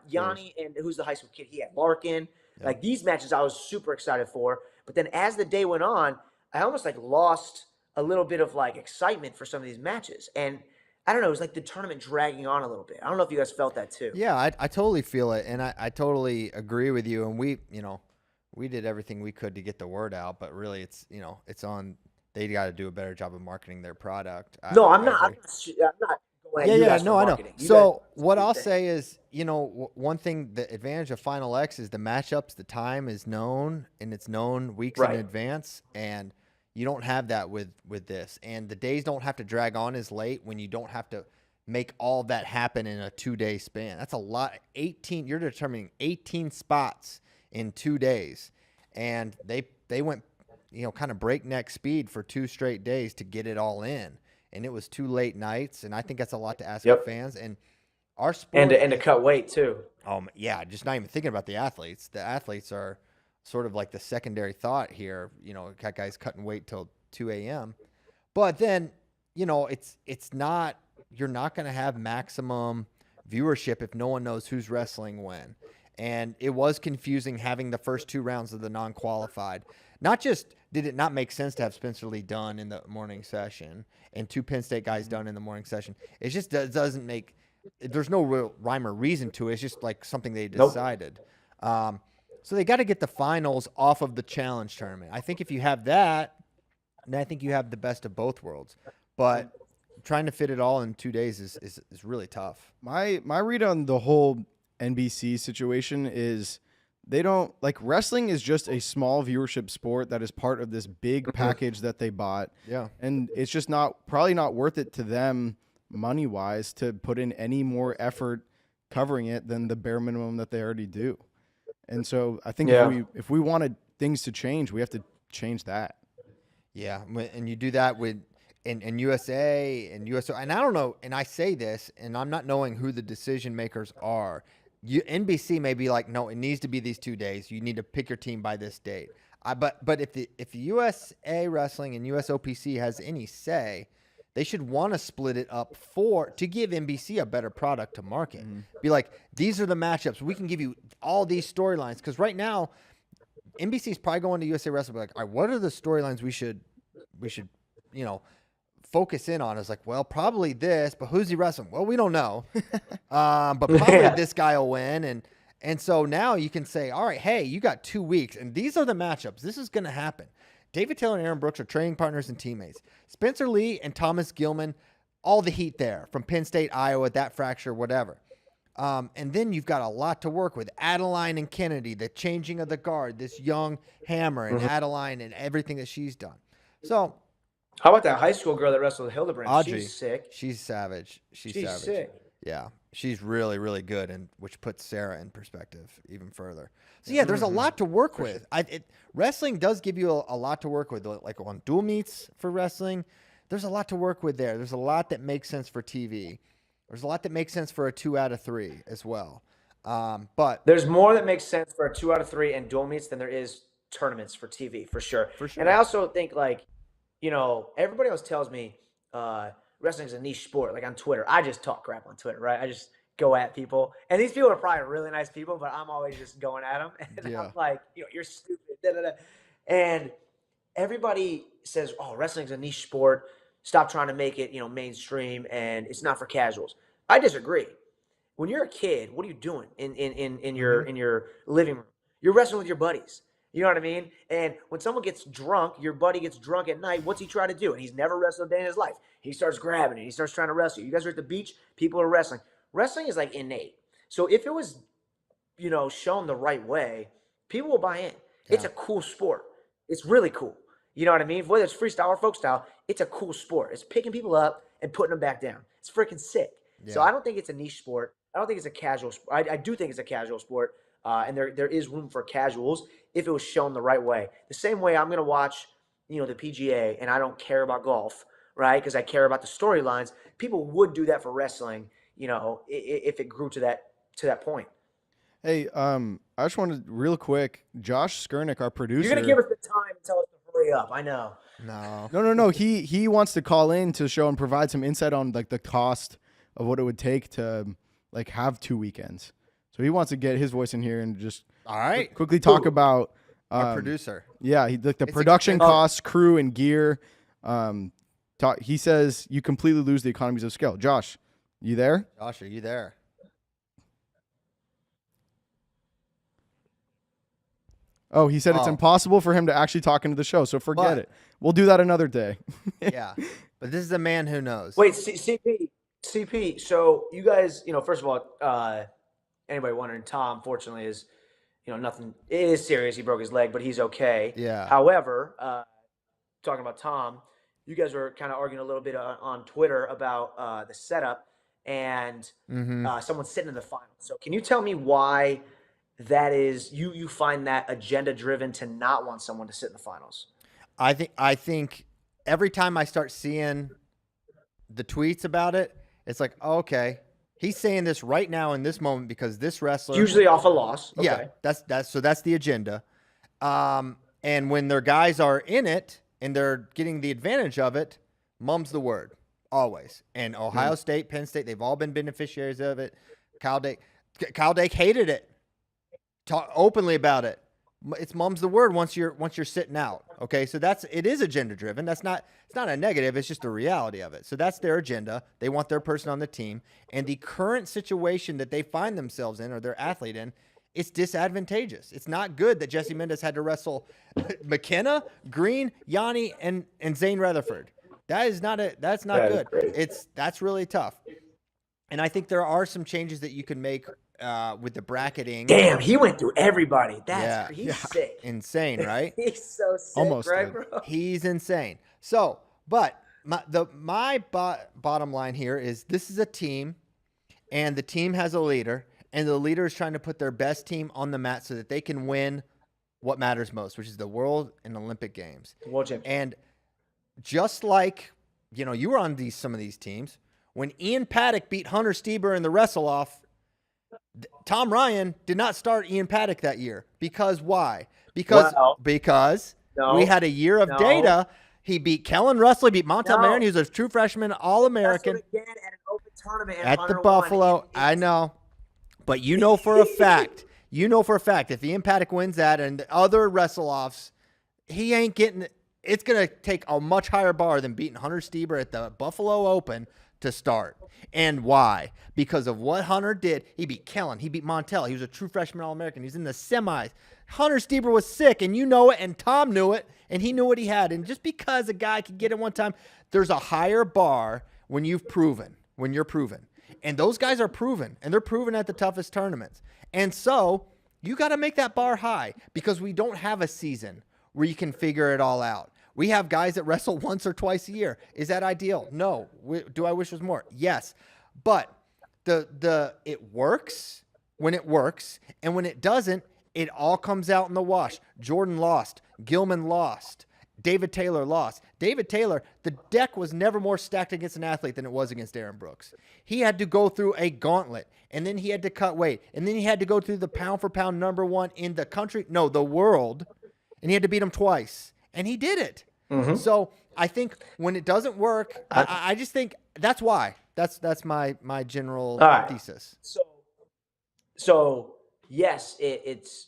Yanni and who's the high school kid? He had Larkin. Yeah. Like these matches I was super excited for. But then as the day went on, I almost like lost a little bit of like excitement for some of these matches. And I don't know. It was like the tournament dragging on a little bit. I don't know if you guys felt that too. Yeah, I totally feel it, and I totally agree with you. And we did everything we could to get the word out, but really, it's on. They got to do a better job of marketing their product. No, I'm not going at you guys for I know. marketing. So what I'll say is, one thing, the advantage of Final X is the matchups, the time is known, and it's known weeks in advance, and you don't have that with this. And the days don't have to drag on as late when you don't have to make all that happen in a 2-day span. That's a lot. You're determining 18 spots in 2 days. And they went, kind of breakneck speed for 2 straight days to get it all in. And it was 2 late nights. And I think that's a lot to ask of fans. And our sport. And to cut weight too. Yeah, just not even thinking about the athletes. The athletes are sort of like the secondary thought here. Got guys cutting weight till 2 a.m. But then, it's not, you're not going to have maximum viewership if no one knows who's wrestling when. And it was confusing having the first 2 rounds of the non-qualified. Not just did it not make sense to have Spencer Lee done in the morning session and 2 Penn State guys done in the morning session. It just doesn't make, there's no real rhyme or reason to it. It's just like something they decided. So they got to get the finals off of the challenge tournament. I think if you have that, then I think you have the best of both worlds. But trying to fit it all in 2 days is really tough. My read on the whole NBC situation is they don't like wrestling is just a small viewership sport that is part of this big package that they bought. Yeah. And it's just probably not worth it to them money wise to put in any more effort covering it than the bare minimum that they already do. And so I think if we wanted things to change, we have to change that. Yeah. And you do that with in USA and USO. And I don't know. And I say this, and I'm not knowing who the decision makers are. NBC may be like, no, it needs to be these 2 days. You need to pick your team by this date. But if the USA Wrestling and USOPC has any say, they should want to split it up to give NBC a better product to market. Be like, these are the matchups. We can give you all these storylines. Because right now, NBC is probably going to USA Wrestling, be like, all right, what are the storylines we should, focus in on? Is like, well, probably this, but who's he wrestling? Well, we don't know. But probably this guy will win. And so now you can say, all right, hey, you got 2 weeks, and these are the matchups. This is going to happen. David Taylor and Aaron Brooks are training partners and teammates. Spencer Lee and Thomas Gilman, all the heat there from Penn State, Iowa, that fracture, whatever. And then you've got a lot to work with. Adeline and Kennedy, the changing of the guard, this young Hammer and Adeline and everything that she's done. So how about that high school girl that wrestled with Hildebrand? Audrey, she's sick. She's savage. She's savage. Sick. Yeah, she's really, really good, and which puts Sarah in perspective even further. So yeah, there's a lot to work with. Wrestling does give you a lot to work with, like on dual meets for wrestling. There's a lot to work with there. There's a lot that makes sense for TV. There's a lot that makes sense for a 2 out of 3 as well. But there's more that makes sense for a 2 out of 3 and dual meets than there is tournaments for TV, for sure. And I also think, like, everybody else tells me wrestling is a niche sport. Like on Twitter, I just talk crap on Twitter, right? I just go at people. And these people are probably really nice people, but I'm always just going at them. And I'm like, you're stupid. Da, da, da. And everybody says, oh, wrestling is a niche sport. Stop trying to make it, mainstream, and it's not for casuals. I disagree. When you're a kid, what are you doing in your living room? You're wrestling with your buddies. You know what I mean? And when someone gets drunk, your buddy gets drunk at night, what's he trying to do? And he's never wrestled a day in his life. He starts grabbing it. He starts trying to wrestle. You guys are at the beach. People are wrestling. Wrestling is like innate. So if it was, shown the right way, people will buy in. Yeah. It's a cool sport. It's really cool. You know what I mean? Whether it's freestyle or folk style, it's a cool sport. It's picking people up and putting them back down. It's freaking sick. Yeah. So I don't think it's a niche sport. I don't think it's a casual sport. I do think it's a casual sport. And there is room for casuals if it was shown the right way. The same way I'm going to watch, the PGA, and I don't care about golf, right? Because I care about the storylines. People would do that for wrestling, if it grew to that point. Hey, I just wanted real quick, Josh Skurnick, our producer. You're going to give us the time and tell us to hurry up. I know. No. He wants to call in to show and provide some insight on like the cost of what it would take to like have 2 weekends. So he wants to get his voice in here and just quickly talk about our producer. Yeah, the production costs, crew, and gear. He says you completely lose the economies of scale. Josh, you there? Josh, are you there? Oh, he said it's impossible for him to actually talk into the show, so forget it. We'll do that another day. Yeah, but this is a man who knows. Wait, CP. So you guys, first of all, anybody wondering, Tom, fortunately, is, nothing. It is serious. He broke his leg, but he's okay. Yeah. However, talking about Tom, you guys were kind of arguing a little bit on Twitter about the setup and someone sitting in the finals. So can you tell me why that is? You find that agenda driven to not want someone to sit in the finals? I think every time I start seeing the tweets about it, it's like, oh, okay. He's saying this right now in this moment because this wrestler usually off a loss. Okay. Yeah, that's the agenda. And when their guys are in it and they're getting the advantage of it, mum's the word always. And Ohio State, Penn State, they've all been beneficiaries of it. Kyle Dake hated it. Talk openly about it. It's mum's the word once you're sitting out. Okay, so it is agenda driven. It's not a negative. It's just the reality of it. So that's their agenda. They want their person on the team, and the current situation that they find themselves in or their athlete in, it's disadvantageous. It's not good that Jesse Mendez had to wrestle McKenna, Green, Yanni, and Zane Rutherford. That's not good. That's really tough. And I think there are some changes that you can make with the bracketing. Damn, he went through everybody. Yeah. He's sick. Insane, right? He's so sick, Almost right, did. bro? He's insane. So, but my bottom line here is this is a team, and the team has a leader, and the leader is trying to put their best team on the mat so that they can win what matters most, which is the World and Olympic Games. World Championship. And just like, you were on some of these teams, when Ian Paddock beat Hunter Stieber in the wrestle-off, Tom Ryan did not start Ian Paddock that year. Because why? Because we had a year of data. He beat Kellen Russell. He beat Montel Marin. He was a true freshman All-American. Again at an open tournament At the Buffalo. I know. But for a fact, if Ian Paddock wins that and other wrestle-offs, he ain't getting – it's going to take a much higher bar than beating Hunter Stieber at the Buffalo Open to start. And why? Because of what Hunter did. He beat Kellen. He beat Montel. He was a true freshman All-American. He was in the semis. Hunter Stieber was sick, and you know it, and Tom knew it, and he knew what he had. And just because a guy could get it one time, there's a higher bar when you're proven. And those guys are proven, and they're proven at the toughest tournaments. And so you got to make that bar high because we don't have a season where you can figure it all out. We have guys that wrestle once or twice a year. Is that ideal? No. Do I wish it was more? Yes. But it works when it works, and when it doesn't, it all comes out in the wash. Jordan lost. Gilman lost. David Taylor lost. David Taylor, the deck was never more stacked against an athlete than it was against Aaron Brooks. He had to go through a gauntlet, and then he had to cut weight, and then he had to go through the pound-for-pound number one in the world, and he had to beat him twice, and he did it. Mm-hmm. So I think when it doesn't work, I just think that's why. That's my general thesis. So yes, it's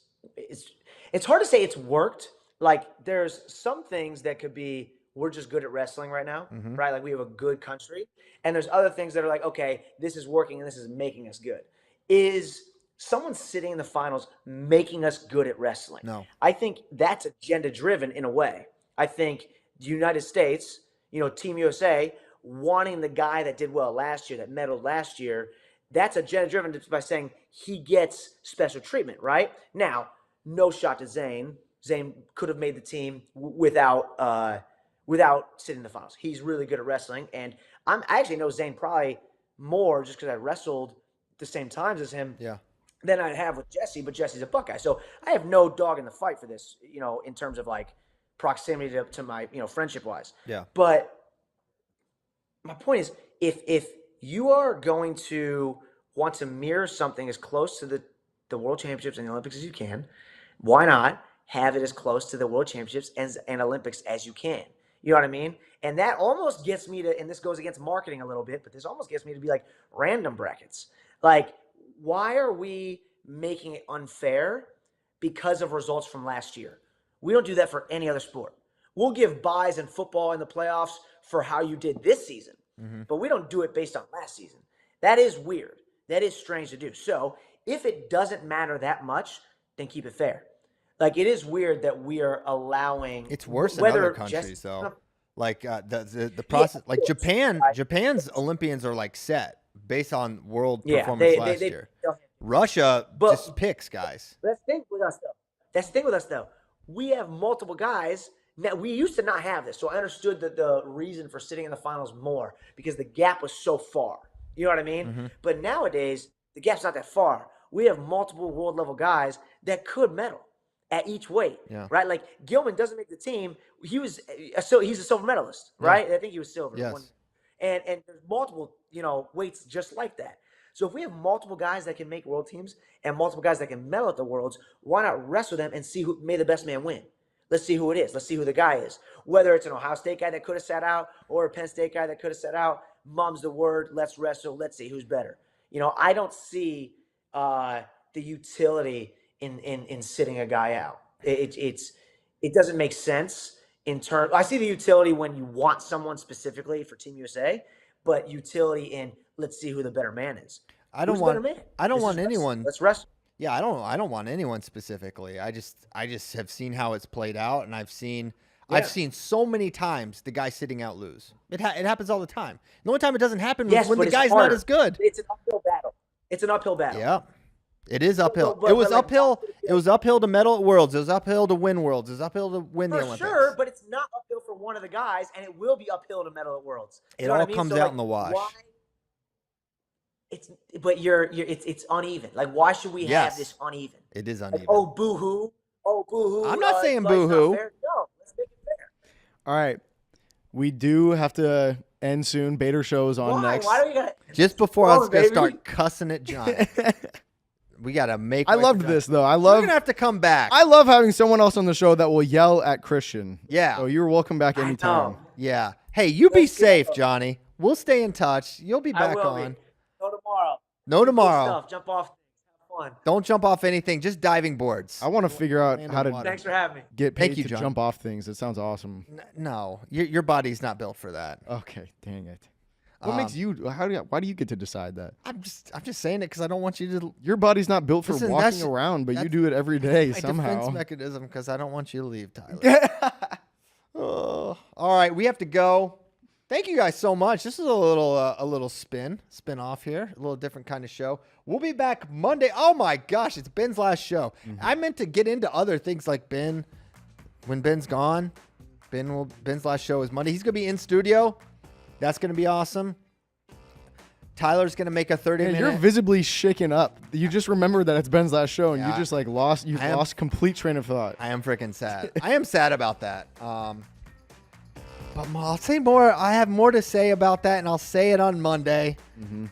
hard to say it's worked. Like, there's some things that could be, we're just good at wrestling right now, Mm-hmm. right? Like, we have a good country. And there's other things that are like, okay, this is working and this is making us good. Is someone sitting in the finals making us good at wrestling? No. I think that's agenda-driven in a way. I think the United States, Team USA, wanting the guy that did well last year, that medaled last year, that's agenda-driven just by saying he gets special treatment, right? Now, no shot to Zayn. Zayn could have made the team without sitting in the finals. He's really good at wrestling, and I actually know Zayn probably more just because I wrestled the same times as him. Yeah. Than I have with Jesse, but Jesse's a Buckeye, so I have no dog in the fight for this. In terms of like proximity to my friendship wise. Yeah. But my point is, if you are going to want to mirror something as close to the World Championships and the Olympics as you can, why not have it as close to the World Championships and Olympics as you can? You know what I mean? And that almost gets me to, and this goes against marketing a little bit, but this almost gets me to be like random brackets. Like, why are we making it unfair because of results from last year? We don't do that for any other sport. We'll give buys in football in the playoffs for how you did this season, but we don't do it based on last season. That is weird. That is strange to do. So if it doesn't matter that much, then keep it fair. Like, it is weird that we are allowing. It's worse in other countries, though. Like the process, like Japan's Olympians are like set based on world performance last year. Russia just picks guys. That's the thing with us, though. We have multiple guys. Now, we used to not have this, so I understood the reason for sitting in the finals more because the gap was so far. You know what I mean? Mm-hmm. But nowadays, the gap's not that far. We have multiple world-level guys that could medal at each weight, right? Like, Gilman doesn't make the team. He's a silver medalist, right? I think he was silver. Yes. And there's multiple, weights just like that. So if we have multiple guys that can make world teams and multiple guys that can medal at the worlds, why not wrestle them and see who may the best man win? Let's see who it is. Let's see who the guy is. Whether it's an Ohio State guy that could have sat out or a Penn State guy that could have sat out, mum's the word. Let's wrestle. Let's see who's better. I don't see the utility in sitting a guy out. It doesn't make sense in terms. I see the utility when you want someone specifically for Team USA, but utility in let's see who the better man is. I don't want anyone. Let's wrestle. Yeah, I don't want anyone specifically. I just have seen how it's played out, and I've seen so many times the guy sitting out lose. It happens all the time. The only time it doesn't happen is when the guy's not as good. It's an uphill battle. Yeah. It is uphill. but it was like, uphill. It was uphill to medal at Worlds. It was uphill to win Worlds. It was uphill to win the For Olympics. sure, but it's not uphill for one of the guys, and it will be uphill to medal at Worlds. You It know all what I mean? comes So, out like, in the wash. Why, it's uneven. Like, why should we Yes. have this uneven? It is Like, uneven. oh, boo-hoo. Oh, boo-hoo. I'm not saying it's not boo-hoo. fair. No, let's make it fair. All right. We do have to end soon. Bader show is on Why? next. Why do we got Just before Come I was on, going to baby. start cussing at John, we got to make I way loved for this, John. though. I You're love going to have to come back. I love having someone else on the show that will yell at Christian. Yeah. So you're welcome back anytime. know. Yeah. Hey, you be Let's go. safe, Johnny. We'll stay in touch. You'll be I back will on. be. No tomorrow. No Good tomorrow. stuff. Jump off. Have fun. Don't jump off anything. Just diving boards. I want to figure out Land how on to water. Thanks for having me. get paid Thank you, to John. jump off things. It sounds awesome. No, your body's not built for that. Okay, dang it. What makes you? Why do you get to decide that? I'm just saying it because I don't want you to. Your body's not built for Listen, walking that's- around, but you that's do it every day My somehow. defense mechanism because I don't want you to leave, Tyler. Oh, all right, we have to go. Thank you guys so much. This is a little spin off here, a little different kind of show. We'll be back Monday. Oh my gosh, it's Ben's last show. I meant to get into other things like Ben. When Ben's gone, Ben's last show is Monday. He's gonna be in studio. That's gonna be awesome. Tyler's gonna make a 30-minute. You're visibly shaken up. You just remembered that it's Ben's last show, and Yeah. you just like lost. You've I am- lost complete train of thought. I am freaking sad. I am sad about that. But I'll say more. I have more to say about that, and I'll say it on Monday.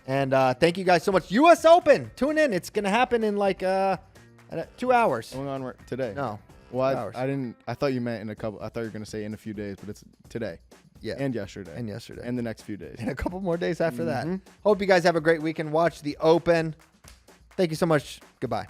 And thank you guys so much. U.S. Open. Tune in. It's going to happen in like 2 hours. Going on today. No. Well, 2 hours. I didn't. I thought you meant in a couple. I thought you were gonna say in a few days, but it's today. Yeah. And yesterday. And yesterday. And the next few days. And a couple more days after that. Hope you guys have a great weekend. Watch the Open. Thank you so much. Goodbye.